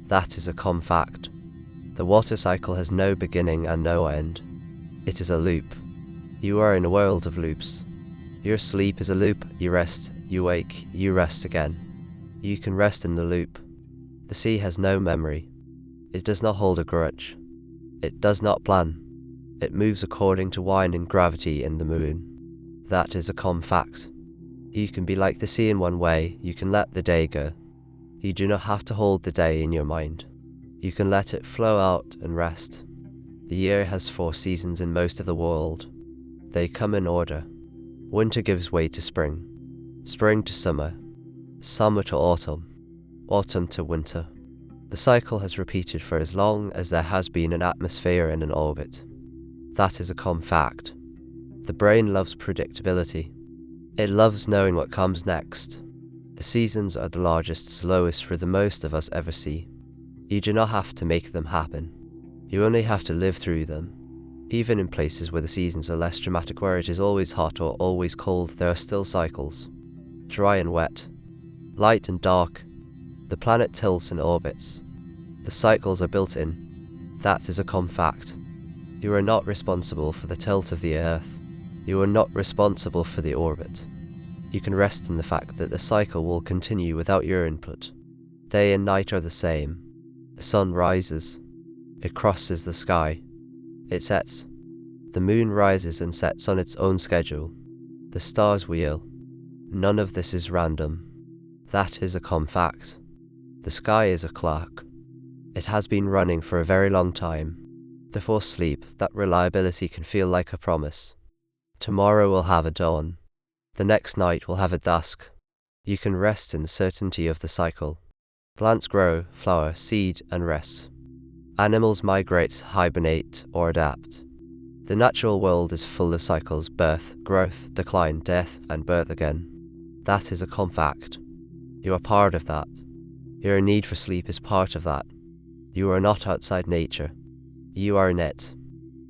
That is a common fact. The water cycle has no beginning and no end. It is a loop. You are in a world of loops. Your sleep is a loop. You rest, you wake, you rest again. You can rest in the loop. The sea has no memory. It does not hold a grudge. It does not plan. It moves according to wind and gravity in the moon. That is a common fact. You can be like the sea in one way. You can let the day go. You do not have to hold the day in your mind. You can let it flow out and rest. The year has 4 seasons in most of the world. They come in order. Winter gives way to spring, spring to summer, summer to autumn, autumn to winter. The cycle has repeated for as long as there has been an atmosphere in an orbit. That is a calm fact. The brain loves predictability. It loves knowing what comes next. The seasons are the largest, slowest for the most of us ever see. You do not have to make them happen. You only have to live through them. Even in places where the seasons are less dramatic, where it is always hot or always cold, there are still cycles. Dry and wet, light and dark. The planet tilts and orbits. The cycles are built in. That is a calm fact. You are not responsible for the tilt of the Earth. You are not responsible for the orbit. You can rest in the fact that the cycle will continue without your input. Day and night are the same. The sun rises. It crosses the sky. It sets. The moon rises and sets on its own schedule. The stars wheel. None of this is random. That is a calm fact. The sky is a clock. It has been running for a very long time. Before sleep, that reliability can feel like a promise. Tomorrow will have a dawn. The next night will have a dusk. You can rest in the certainty of the cycle. Plants grow, flower, seed, and rest. Animals migrate, hibernate, or adapt. The natural world is full of cycles: birth, growth, decline, death, and birth again. That is a calm fact. You are part of that. Your need for sleep is part of that. You are not outside nature. You are in it.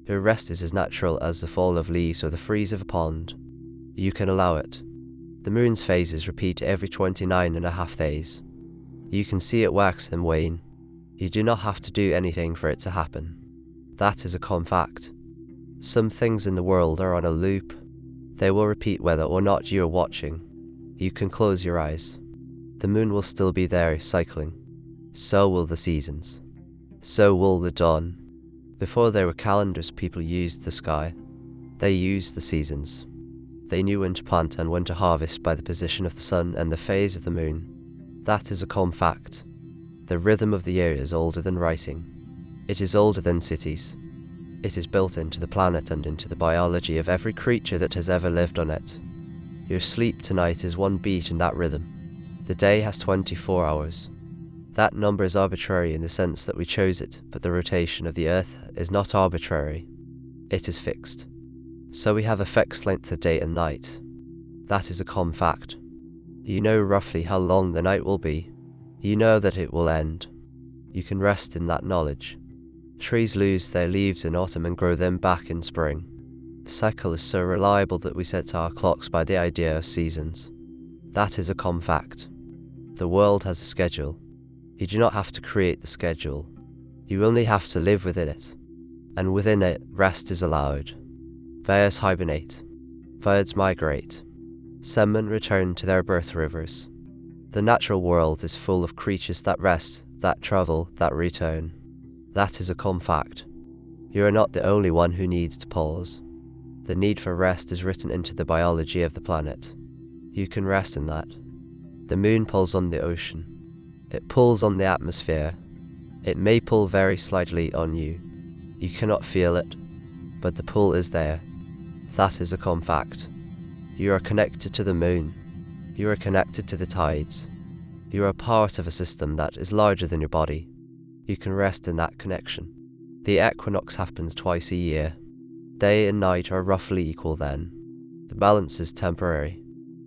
Your rest is as natural as the fall of leaves or the freeze of a pond. You can allow it. The moon's phases repeat every 29.5 days. You can see it wax and wane. You do not have to do anything for it to happen. That is a calm fact. Some things in the world are on a loop. They will repeat whether or not you are watching. You can close your eyes. The moon will still be there cycling. So will the seasons. So will the dawn. Before there were calendars, people used the sky. They used the seasons. They knew when to plant and when to harvest by the position of the sun and the phase of the moon. That is a calm fact. The rhythm of the year is older than writing. It is older than cities. It is built into the planet and into the biology of every creature that has ever lived on it. Your sleep tonight is one beat in that rhythm. The day has 24 hours. That number is arbitrary in the sense that we chose it, but the rotation of the Earth is not arbitrary. It is fixed. So we have a fixed length of day and night. That is a calm fact. You know roughly how long the night will be. You know that it will end. You can rest in that knowledge. Trees lose their leaves in autumn and grow them back in spring. The cycle is so reliable that we set our clocks by the idea of seasons. That is a calm fact. The world has a schedule. You do not have to create the schedule. You only have to live within it. And within it, rest is allowed. Bears hibernate. Birds migrate. Salmon return to their birth rivers. The natural world is full of creatures that rest, that travel, that return. That is a calm fact. You are not the only one who needs to pause. The need for rest is written into the biology of the planet. You can rest in that. The moon pulls on the ocean. It pulls on the atmosphere. It may pull very slightly on you. You cannot feel it, but the pull is there. That is a calm fact. You are connected to the moon. You are connected to the tides. You are part of a system that is larger than your body. You can rest in that connection. The equinox happens twice a year. Day and night are roughly equal then. The balance is temporary.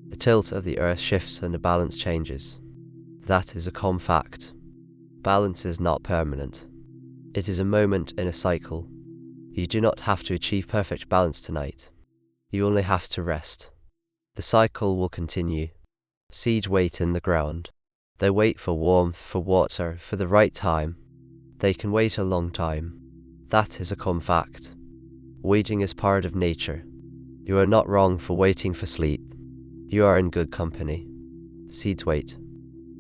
The tilt of the earth shifts and the balance changes. That is a calm fact. Balance is not permanent. It is a moment in a cycle. You do not have to achieve perfect balance tonight. You only have to rest. The cycle will continue. Seeds wait in the ground. They wait for warmth, for water, for the right time. They can wait a long time. That is a calm fact. Waiting is part of nature. You are not wrong for waiting for sleep. You are in good company. Seeds wait.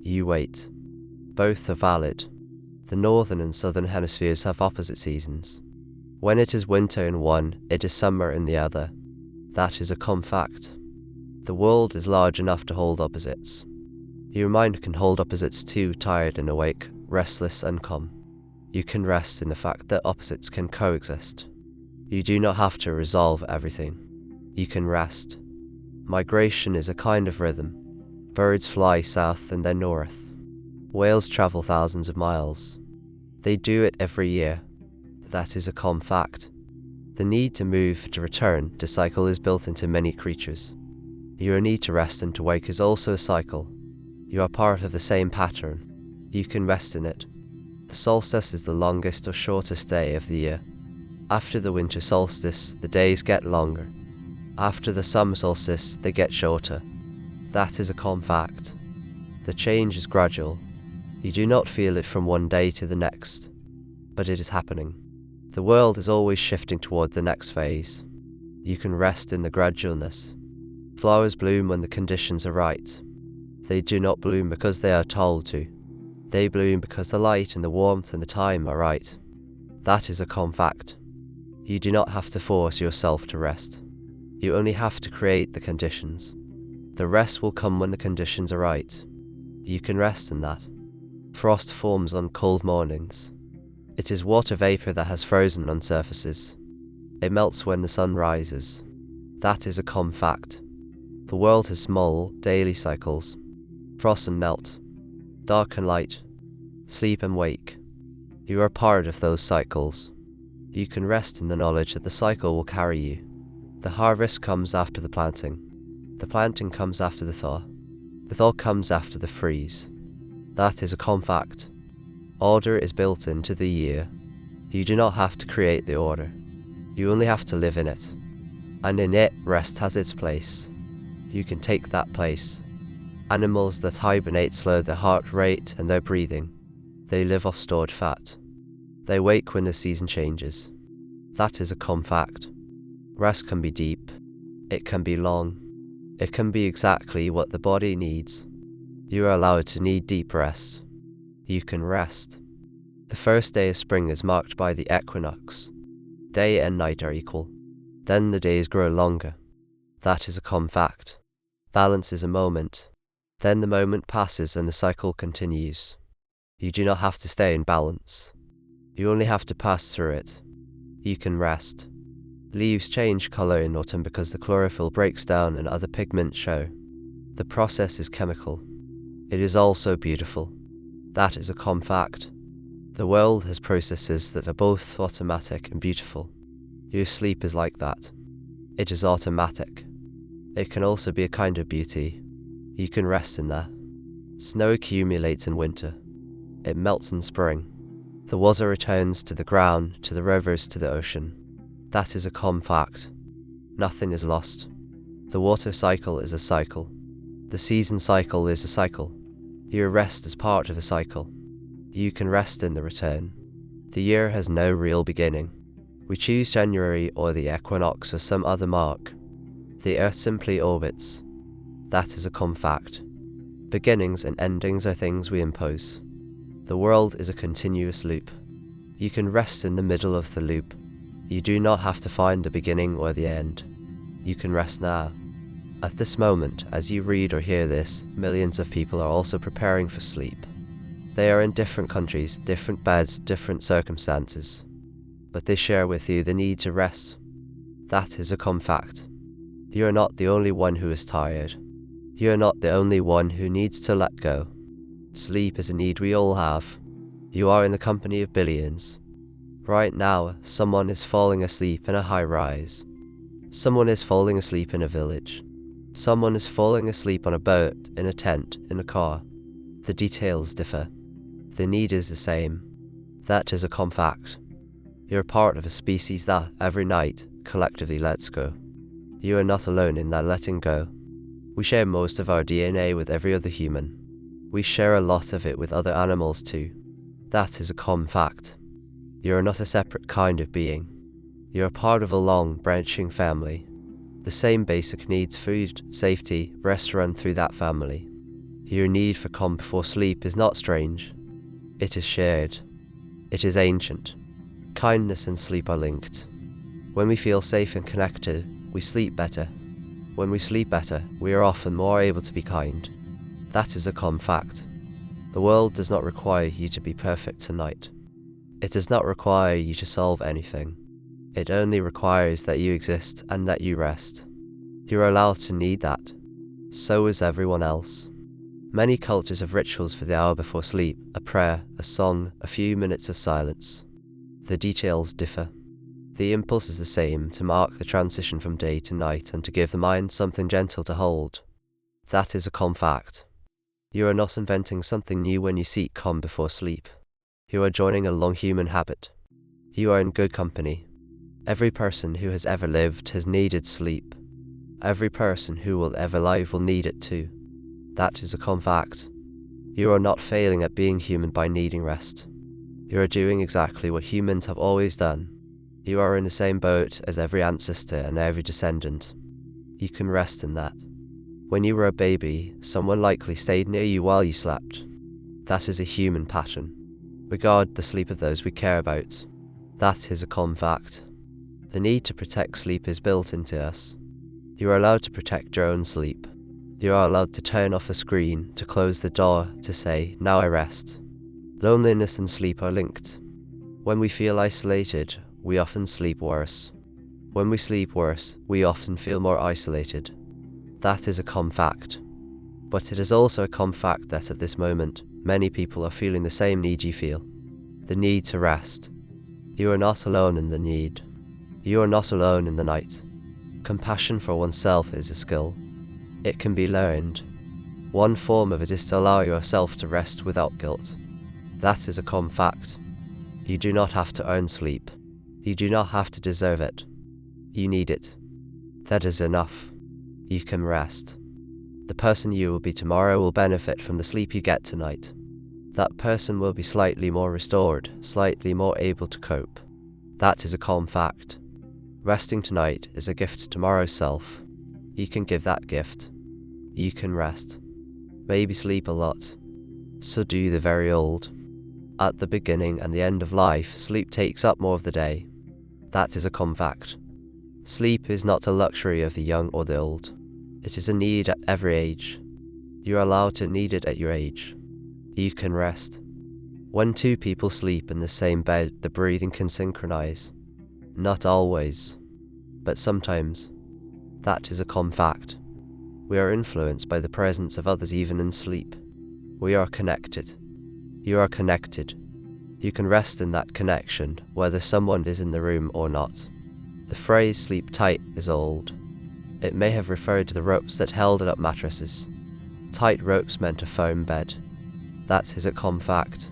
You wait. Both are valid. The northern and southern hemispheres have opposite seasons. When it is winter in one, it is summer in the other. That is a calm fact. The world is large enough to hold opposites. Your mind can hold opposites too, tired and awake, restless and calm. You can rest in the fact that opposites can coexist. You do not have to resolve everything. You can rest. Migration is a kind of rhythm. Birds fly south and then north. Whales travel thousands of miles. They do it every year. That is a calm fact. The need to move, to return, to cycle is built into many creatures. Your need to rest and to wake is also a cycle. You are part of the same pattern. You can rest in it. The solstice is the longest or shortest day of the year. After the winter solstice, the days get longer. After the summer solstice, they get shorter. That is a calm fact. The change is gradual. You do not feel it from one day to the next, but it is happening. The world is always shifting toward the next phase. You can rest in the gradualness. Flowers bloom when the conditions are right. They do not bloom because they are told to. They bloom because the light and the warmth and the time are right. That is a calm fact. You do not have to force yourself to rest. You only have to create the conditions. The rest will come when the conditions are right. You can rest in that. Frost forms on cold mornings. It is water vapor that has frozen on surfaces. It melts when the sun rises. That is a calm fact. The world has small, daily cycles. Frost and melt. Dark and light. Sleep and wake. You are part of those cycles. You can rest in the knowledge that the cycle will carry you. The harvest comes after the planting. The planting comes after the thaw. The thaw comes after the freeze. That is a calm fact. Order is built into the year. You do not have to create the order. You only have to live in it. And in it, rest has its place. You can take that place. Animals that hibernate slow their heart rate and their breathing. They live off stored fat. They wake when the season changes. That is a calm fact. Rest can be deep. It can be long. It can be exactly what the body needs. You are allowed to need deep rest. You can rest. The first day of spring is marked by the equinox. Day and night are equal. Then the days grow longer. That is a calm fact. Balance is a moment. Then the moment passes and the cycle continues. You do not have to stay in balance. You only have to pass through it. You can rest. Leaves change color in autumn because the chlorophyll breaks down and other pigments show. The process is chemical. It is also beautiful. That is a calm fact. The world has processes that are both automatic and beautiful. Your sleep is like that. It is automatic. It can also be a kind of beauty. You can rest in that. Snow accumulates in winter. It melts in spring. The water returns to the ground, to the rivers, to the ocean. That is a calm fact. Nothing is lost. The water cycle is a cycle. The season cycle is a cycle. Your rest is part of a cycle. You can rest in the return. The year has no real beginning. We choose January or the equinox or some other mark. The earth simply orbits. That is a calm fact. Beginnings and endings are things we impose. The world is a continuous loop. You can rest in the middle of the loop. You do not have to find the beginning or the end. You can rest now. At this moment, as you read or hear this, millions of people are also preparing for sleep. They are in different countries, different beds, different circumstances. But they share with you the need to rest. That is a calm fact. You are not the only one who is tired. You are not the only one who needs to let go. Sleep is a need we all have. You are in the company of billions. Right now, someone is falling asleep in a high rise. Someone is falling asleep in a village. Someone is falling asleep on a boat, in a tent, in a car. The details differ. The need is the same. That is a calm fact. You're part of a species that, every night, collectively lets go. You are not alone in that letting go. We share most of our DNA with every other human. We share a lot of it with other animals too. That is a calm fact. You are not a separate kind of being. You are part of a long, branching family. The same basic needs, food, safety, rest run through that family. Your need for calm before sleep is not strange. It is shared. It is ancient. Kindness and sleep are linked. When we feel safe and connected, we sleep better. When we sleep better, we are often more able to be kind. That is a calm fact. The world does not require you to be perfect tonight. It does not require you to solve anything. It only requires that you exist and that you rest. You are allowed to need that. So is everyone else. Many cultures have rituals for the hour before sleep, a prayer, a song, a few minutes of silence. The details differ. The impulse is the same, to mark the transition from day to night and to give the mind something gentle to hold. That is a calm fact. You are not inventing something new when you seek calm before sleep. You are joining a long human habit. You are in good company. Every person who has ever lived has needed sleep. Every person who will ever live will need it too. That is a calm fact. You are not failing at being human by needing rest. You are doing exactly what humans have always done. You are in the same boat as every ancestor and every descendant. You can rest in that. When you were a baby, someone likely stayed near you while you slept. That is a human pattern. We guard the sleep of those we care about. That is a calm fact. The need to protect sleep is built into us. You are allowed to protect your own sleep. You are allowed to turn off the screen, to close the door, to say, now I rest. Loneliness and sleep are linked. When we feel isolated, we often sleep worse. When we sleep worse, we often feel more isolated. That is a calm fact. But it is also a calm fact that at this moment, many people are feeling the same need you feel. The need to rest. You are not alone in the need. You are not alone in the night. Compassion for oneself is a skill. It can be learned. One form of it is to allow yourself to rest without guilt. That is a calm fact. You do not have to earn sleep. You do not have to deserve it. You need it. That is enough. You can rest. The person you will be tomorrow will benefit from the sleep you get tonight. That person will be slightly more restored, slightly more able to cope. That is a calm fact. Resting tonight is a gift to tomorrow's self. You can give that gift. You can rest. Maybe sleep a lot. So do the very old. At the beginning and the end of life, sleep takes up more of the day. That is a calm fact. Sleep is not a luxury of the young or the old. It is a need at every age. You are allowed to need it at your age. You can rest. When two people sleep in the same bed, the breathing can synchronize. Not always, but sometimes. That is a calm fact. We are influenced by the presence of others even in sleep. We are connected. You are connected. You can rest in that connection, whether someone is in the room or not. The phrase sleep tight is old. It may have referred to the ropes that held up mattresses. Tight ropes meant a firm bed. That is a calm fact.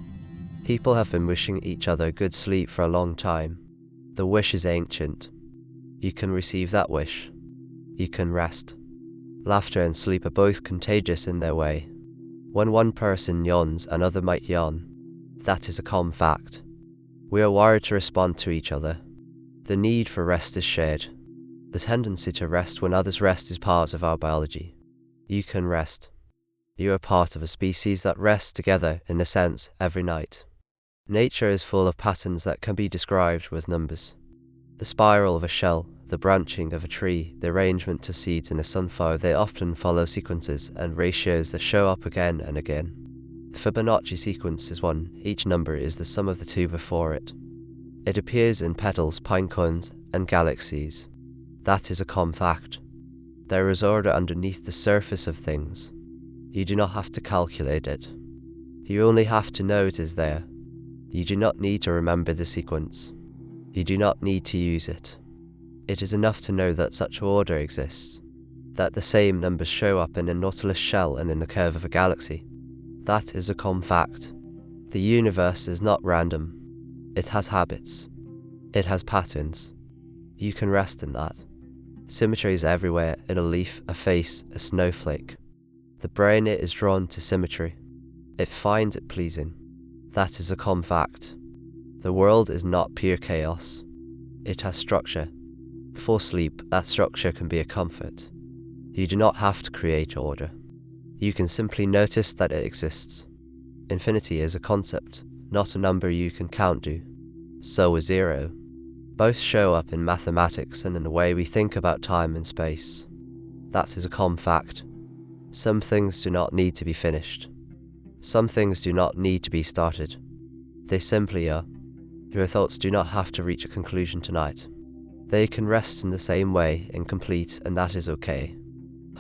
People have been wishing each other good sleep for a long time. The wish is ancient. You can receive that wish. You can rest. Laughter and sleep are both contagious in their way. When one person yawns, another might yawn. That is a calm fact. We are wired to respond to each other. The need for rest is shared. The tendency to rest when others rest is part of our biology. You can rest. You are part of a species that rests together, in a sense, every night. Nature is full of patterns that can be described with numbers. The spiral of a shell, the branching of a tree, the arrangement of seeds in a sunflower, they often follow sequences and ratios that show up again and again. The Fibonacci sequence is one, each number is the sum of the two before it. It appears in petals, pine cones, and galaxies. That is a calm fact. There is order underneath the surface of things. You do not have to calculate it. You only have to know it is there. You do not need to remember the sequence. You do not need to use it. It is enough to know that such order exists, that the same numbers show up in a nautilus shell and in the curve of a galaxy. That is a calm fact. The universe is not random. It has habits. It has patterns. You can rest in that. Symmetry is everywhere, in a leaf, a face, a snowflake. The brain is drawn to symmetry. It finds it pleasing. That is a calm fact. The world is not pure chaos. It has structure. Before sleep, that structure can be a comfort. You do not have to create order. You can simply notice that it exists. Infinity is a concept, not a number you can count to. So is zero. Both show up in mathematics and in the way we think about time and space. That is a calm fact. Some things do not need to be finished. Some things do not need to be started. They simply are. Your thoughts do not have to reach a conclusion tonight. They can rest in the same way, incomplete, and that is okay.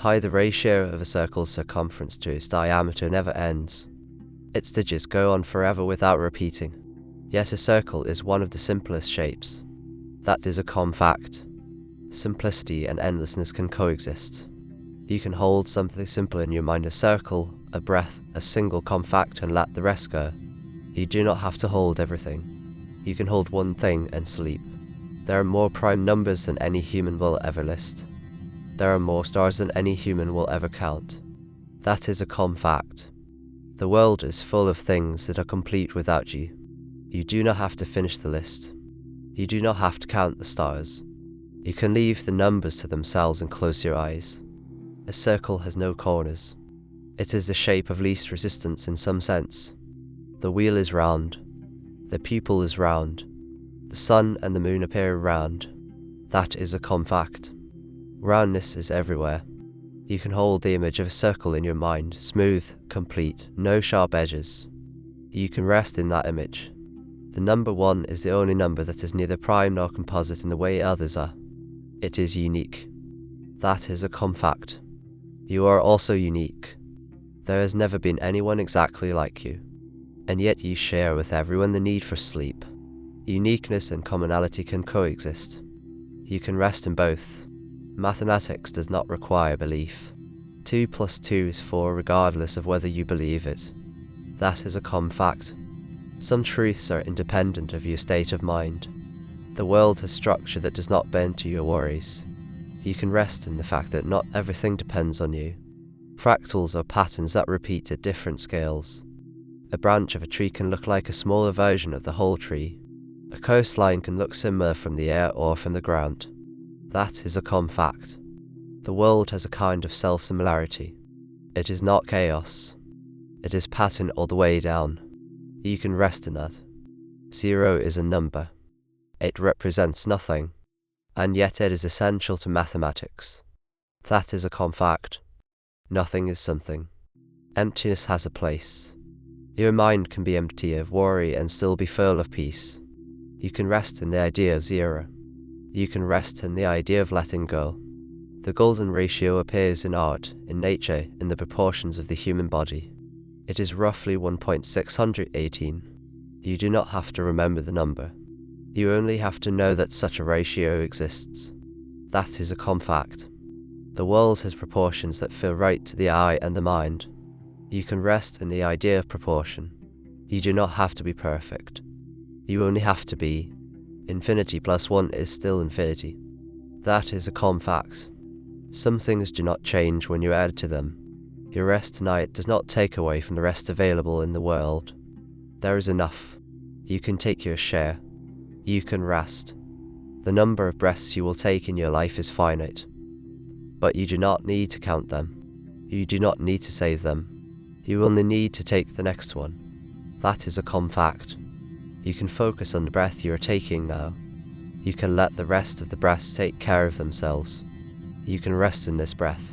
The ratio of a circle's circumference to its diameter never ends. Its digits go on forever without repeating. Yet a circle is one of the simplest shapes. That is a calm fact. Simplicity and endlessness can coexist. You can hold something simple in your mind, a circle, a breath, a single calm fact, and let the rest go. You do not have to hold everything. You can hold one thing and sleep. There are more prime numbers than any human will ever list. There are more stars than any human will ever count. That is a calm fact. The world is full of things that are complete without you. You do not have to finish the list. You do not have to count the stars. You can leave the numbers to themselves and close your eyes. A circle has no corners. It is the shape of least resistance in some sense. The wheel is round. The pupil is round. The sun and the moon appear round. That is a calm fact. Roundness is everywhere. You can hold the image of a circle in your mind, smooth, complete, no sharp edges. You can rest in that image. The number 1 is the only number that is neither prime nor composite in the way others are. It is unique. That is a calm fact. You are also unique. There has never been anyone exactly like you. And yet you share with everyone the need for sleep. Uniqueness and commonality can coexist. You can rest in both. Mathematics does not require belief. 2 + 2 is 4 regardless of whether you believe it. That is a calm fact. Some truths are independent of your state of mind. The world has structure that does not bend to your worries. You can rest in the fact that not everything depends on you. Fractals are patterns that repeat at different scales. A branch of a tree can look like a smaller version of the whole tree. A coastline can look similar from the air or from the ground. That is a calm fact. The world has a kind of self-similarity. It is not chaos. It is pattern all the way down. You can rest in that. 0 is a number. It represents nothing, and yet it is essential to mathematics. That is a calm fact. Nothing is something. Emptiness has a place. Your mind can be empty of worry and still be full of peace. You can rest in the idea of 0. You can rest in the idea of letting go. The golden ratio appears in art, in nature, in the proportions of the human body. It is roughly 1.618. You do not have to remember the number. You only have to know that such a ratio exists. That is a calm fact. The world has proportions that feel right to the eye and the mind. You can rest in the idea of proportion. You do not have to be perfect. You only have to be. Infinity plus 1 is still infinity. That is a calm fact. Some things do not change when you add to them. Your rest tonight does not take away from the rest available in the world. There is enough. You can take your share. You can rest. The number of breaths you will take in your life is finite. But you do not need to count them. You do not need to save them. You only need to take the next one. That is a calm fact. You can focus on the breath you are taking now. You can let the rest of the breaths take care of themselves. You can rest in this breath.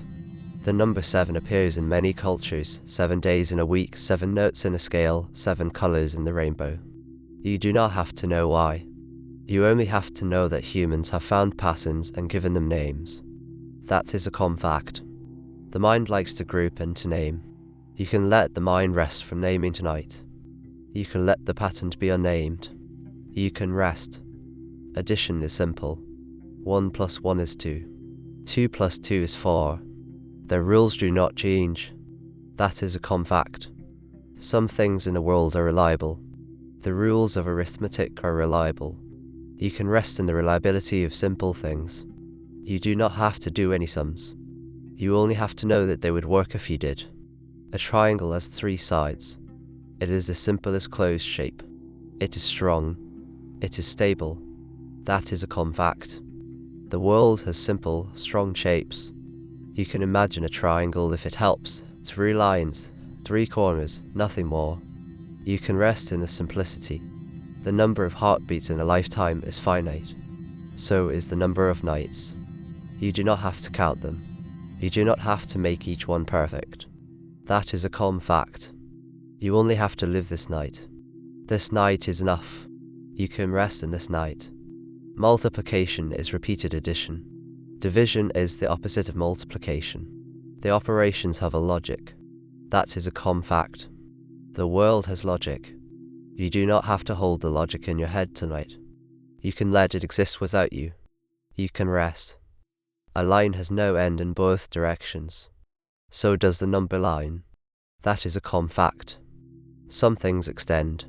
The number 7 appears in many cultures, 7 days in a week, 7 notes in a scale, 7 colors in the rainbow. You do not have to know why. You only have to know that humans have found patterns and given them names. That is a calm fact. The mind likes to group and to name. You can let the mind rest from naming tonight. You can let the patterns be unnamed. You can rest. Addition is simple. 1 + 1 is 2. 2 + 2 is 4. Their rules do not change. That is a calm fact. Some things in the world are reliable. The rules of arithmetic are reliable. You can rest in the reliability of simple things. You do not have to do any sums. You only have to know that they would work if you did. A triangle has 3 sides. It is the simplest closed shape. It is strong. It is stable. That is a calm fact. The world has simple, strong shapes. You can imagine a triangle if it helps. 3 lines, 3 corners, nothing more. You can rest in the simplicity. The number of heartbeats in a lifetime is finite. So is the number of nights. You do not have to count them. You do not have to make each one perfect. That is a calm fact. You only have to live this night. This night is enough. You can rest in this night. Multiplication is repeated addition. Division is the opposite of multiplication. The operations have a logic. That is a calm fact. The world has logic. You do not have to hold the logic in your head tonight. You can let it exist without you. You can rest. A line has no end in both directions. So does the number line. That is a calm fact. Some things extend.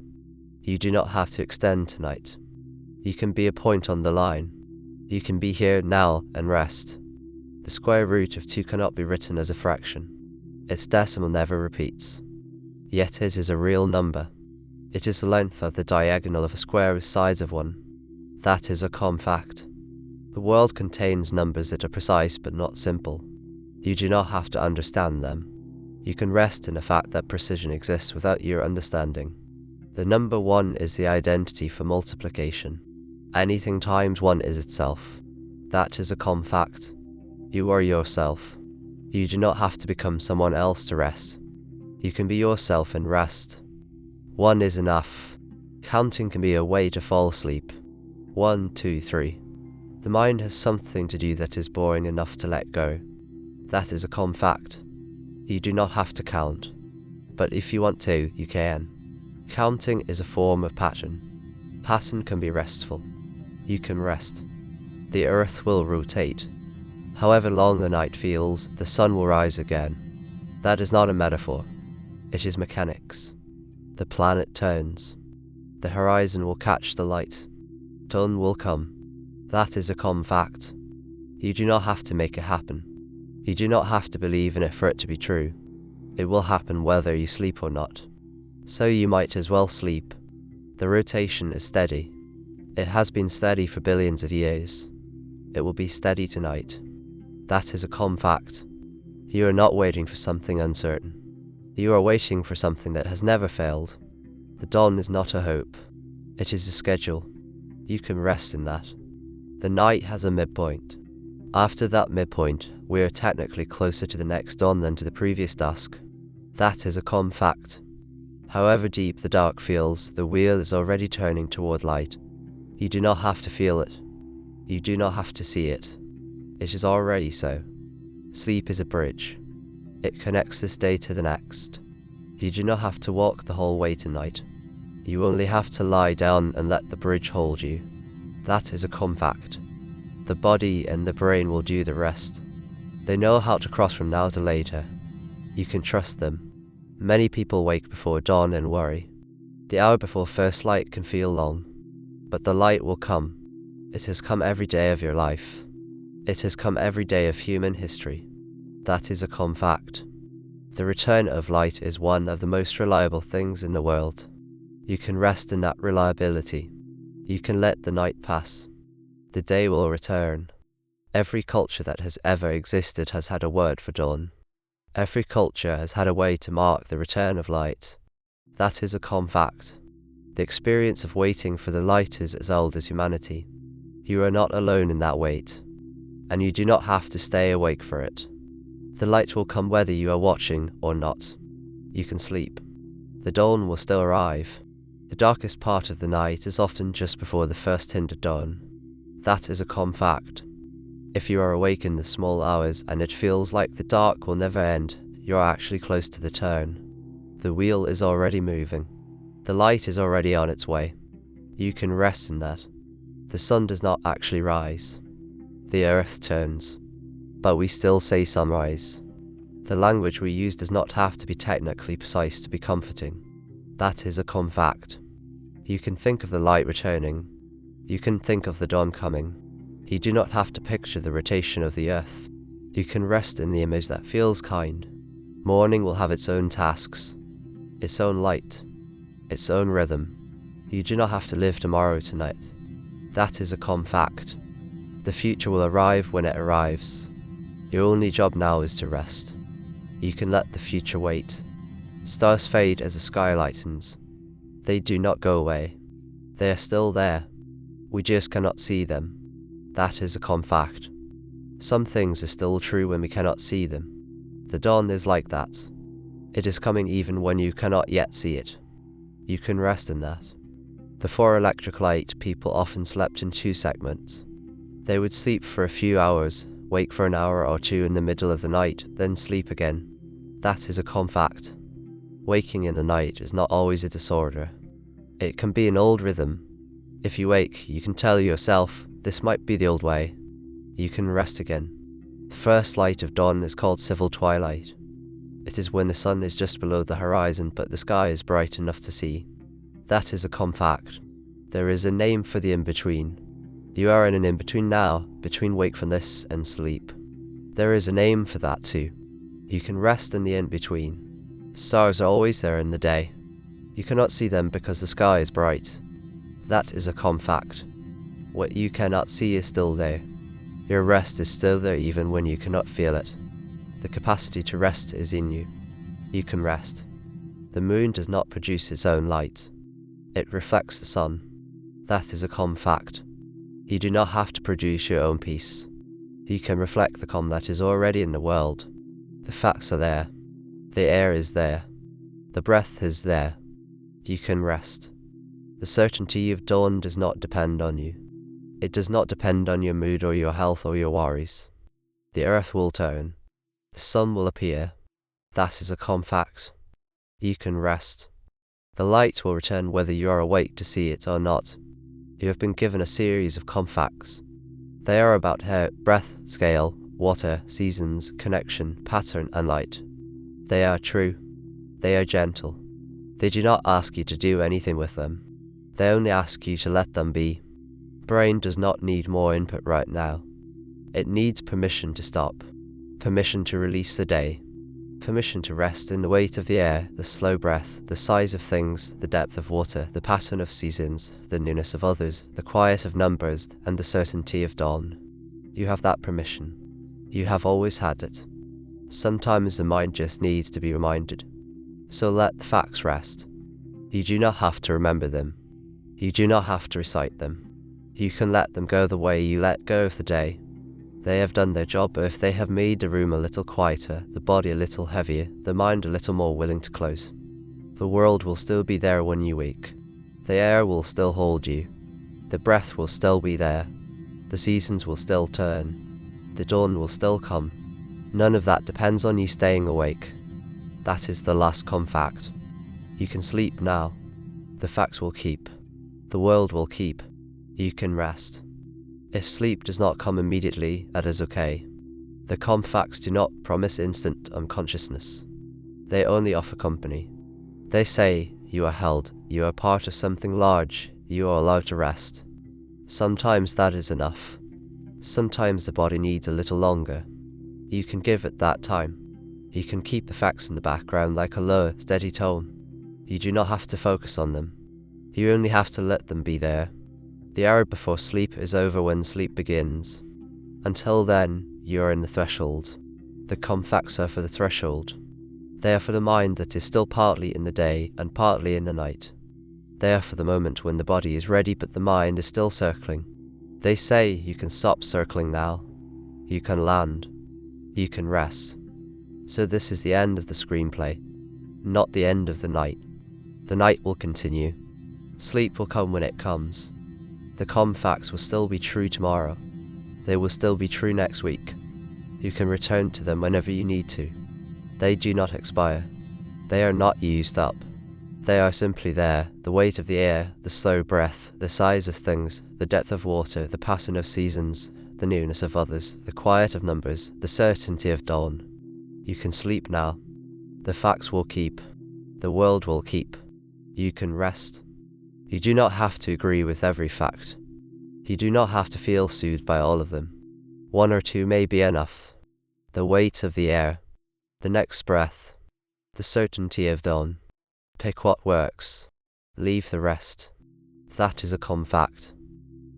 You do not have to extend tonight. You can be a point on the line. You can be here now and rest. The square root of 2 cannot be written as a fraction. Its decimal never repeats. Yet it is a real number. It is the length of the diagonal of a square with sides of 1. That is a calm fact. The world contains numbers that are precise but not simple. You do not have to understand them. You can rest in the fact that precision exists without your understanding. The number 1 is the identity for multiplication. Anything times 1 is itself. That is a calm fact. You are yourself. You do not have to become someone else to rest. You can be yourself and rest. 1 is enough. Counting can be a way to fall asleep. 1, 2, 3. The mind has something to do that is boring enough to let go. That is a calm fact. You do not have to count. But if you want to, you can. Counting is a form of pattern. Pattern can be restful. You can rest. The earth will rotate. However long the night feels, the sun will rise again. That is not a metaphor. It is mechanics. The planet turns. The horizon will catch the light. Dawn will come. That is a calm fact. You do not have to make it happen. You do not have to believe in it for it to be true. It will happen whether you sleep or not. So you might as well sleep. The rotation is steady. It has been steady for billions of years. It will be steady tonight. That is a calm fact. You are not waiting for something uncertain. You are waiting for something that has never failed. The dawn is not a hope. It is a schedule. You can rest in that. The night has a midpoint. After that midpoint, we are technically closer to the next dawn than to the previous dusk. That is a calm fact. However deep the dark feels, the wheel is already turning toward light. You do not have to feel it. You do not have to see it. It is already so. Sleep is a bridge. It connects this day to the next. You do not have to walk the whole way tonight. You only have to lie down and let the bridge hold you. That is a calm fact. The body and the brain will do the rest. They know how to cross from now to later. You can trust them. Many people wake before dawn and worry. The hour before first light can feel long. But the light will come. It has come every day of your life. It has come every day of human history. That is a calm fact. The return of light is one of the most reliable things in the world. You can rest in that reliability. You can let the night pass. The day will return. Every culture that has ever existed has had a word for dawn. Every culture has had a way to mark the return of light. That is a calm fact. The experience of waiting for the light is as old as humanity. You are not alone in that wait, and you do not have to stay awake for it. The light will come whether you are watching or not. You can sleep. The dawn will still arrive. The darkest part of the night is often just before the first hint of dawn. That is a calm fact. If you are awake in the small hours and it feels like the dark will never end, you are actually close to the turn. The wheel is already moving. The light is already on its way. You can rest in that. The sun does not actually rise. The earth turns. But we still say sunrise. The language we use does not have to be technically precise to be comforting. That is a calm fact. You can think of the light returning. You can think of the dawn coming. You do not have to picture the rotation of the earth. You can rest in the image that feels kind. Morning will have its own tasks, its own light, its own rhythm. You do not have to live tomorrow tonight. That is a calm fact. The future will arrive when it arrives. Your only job now is to rest. You can let the future wait. Stars fade as the sky lightens. They do not go away. They are still there. We just cannot see them. That is a calm fact. Some things are still true when we cannot see them. The dawn is like that. It is coming even when you cannot yet see it. You can rest in that. Before electric light, people often slept in 2 segments. They would sleep for a few hours, wake for an hour or 2 in the middle of the night, then sleep again. That is a calm fact. Waking in the night is not always a disorder. It can be an old rhythm. If you wake, you can tell yourself, this might be the old way. You can rest again. The first light of dawn is called civil twilight. It is when the sun is just below the horizon but the sky is bright enough to see. That is a calm fact. There is a name for the in-between. You are in an in-between now, between wakefulness and sleep. There is a name for that too. You can rest in the in-between. Stars are always there in the day. You cannot see them because the sky is bright. That is a calm fact. What you cannot see is still there. Your rest is still there even when you cannot feel it. The capacity to rest is in you. You can rest. The moon does not produce its own light. It reflects the sun. That is a calm fact. You do not have to produce your own peace. You can reflect the calm that is already in the world. The facts are there. The air is there. The breath is there. You can rest. The certainty of dawn does not depend on you. It does not depend on your mood or your health or your worries. The earth will turn. The sun will appear. That is a calm fact. You can rest. The light will return whether you are awake to see it or not. You have been given a series of calm facts. They are about air, breath, scale, water, seasons, connection, pattern, and light. They are true. They are gentle. They do not ask you to do anything with them. They only ask you to let them be. Brain does not need more input right now. It needs permission to stop. Permission to release the day. Permission to rest in the weight of the air, the slow breath, the size of things, the depth of water, the pattern of seasons, the newness of others, the quiet of numbers, and the certainty of dawn. You have that permission. You have always had it. Sometimes the mind just needs to be reminded. So let the facts rest. You do not have to remember them. You do not have to recite them. You can let them go the way you let go of the day. They have done their job if they have made the room a little quieter, the body a little heavier, the mind a little more willing to close. The world will still be there when you wake. The air will still hold you. The breath will still be there. The seasons will still turn. The dawn will still come. None of that depends on you staying awake. That is the last calm fact. You can sleep now. The facts will keep. The world will keep. You can rest. If sleep does not come immediately, that is okay. The calm facts do not promise instant unconsciousness. They only offer company. They say, you are held, you are part of something large, you are allowed to rest. Sometimes that is enough. Sometimes the body needs a little longer. You can give it that time. You can keep the facts in the background like a low, steady tone. You do not have to focus on them. You only have to let them be there. The hour before sleep is over when sleep begins. Until then, you are in the threshold. The calm facts are for the threshold. They are for the mind that is still partly in the day and partly in the night. They are for the moment when the body is ready but the mind is still circling. They say you can stop circling now. You can land. You can rest. So this is the end of the screenplay, not the end of the night. The night will continue. Sleep will come when it comes. The calm facts will still be true tomorrow. They will still be true next week. You can return to them whenever you need to. They do not expire. They are not used up. They are simply there, the weight of the air, the slow breath, the size of things, the depth of water, the pattern of seasons, the newness of others, the quiet of numbers, the certainty of dawn. You can sleep now. The facts will keep. The world will keep. You can rest. You do not have to agree with every fact. You do not have to feel soothed by all of them. 1 or 2 may be enough. The weight of the air, the next breath, the certainty of dawn. Pick what works. Leave the rest. That is a calm fact.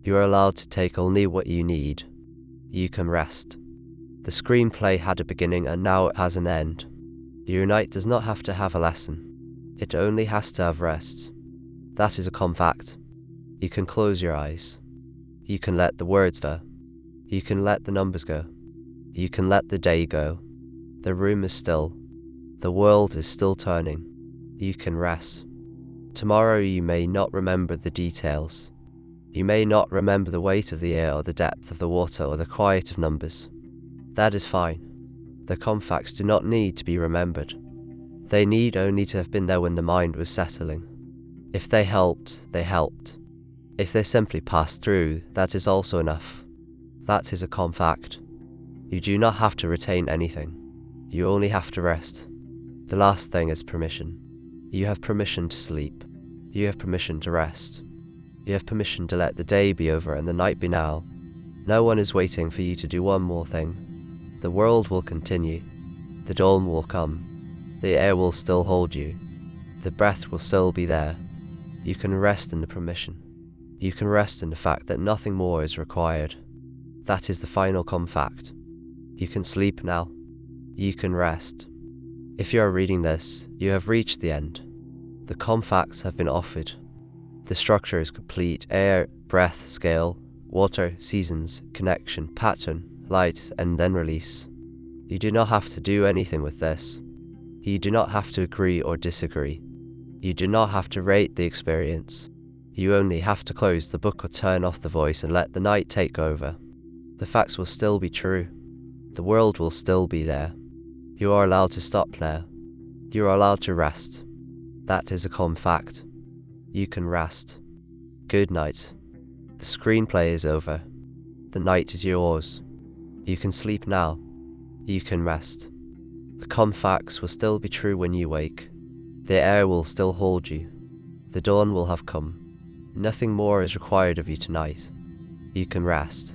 You are allowed to take only what you need. You can rest. The screenplay had a beginning and now it has an end. Your night does not have to have a lesson. It only has to have rest. That is a calm fact. You can close your eyes. You can let the words go. You can let the numbers go. You can let the day go. The room is still. The world is still turning. You can rest. Tomorrow you may not remember the details. You may not remember the weight of the air or the depth of the water or the quiet of numbers. That is fine. The confacts do not need to be remembered. They need only to have been there when the mind was settling. If they helped, they helped. If they simply passed through, that is also enough. That is a confact. You do not have to retain anything. You only have to rest. The last thing is permission. You have permission to sleep. You have permission to rest. You have permission to let the day be over and the night be now. No one is waiting for you to do one more thing. The world will continue. The dawn will come. The air will still hold you. The breath will still be there. You can rest in the permission. You can rest in the fact that nothing more is required. That is the final confact. You can sleep now. You can rest. If you are reading this, you have reached the end. The confacts have been offered. The structure is complete: air, breath, scale, water, seasons, connection, pattern, light, and then release. You do not have to do anything with this. You do not have to agree or disagree. You do not have to rate the experience. You only have to close the book or turn off the voice and let the night take over. The facts will still be true. The world will still be there. You are allowed to stop now. You are allowed to rest. That is a confact. You can rest. Good night. The screenplay is over. The night is yours. You can sleep now. You can rest. The confacts will still be true when you wake. The air will still hold you. The dawn will have come. Nothing more is required of you tonight. You can rest.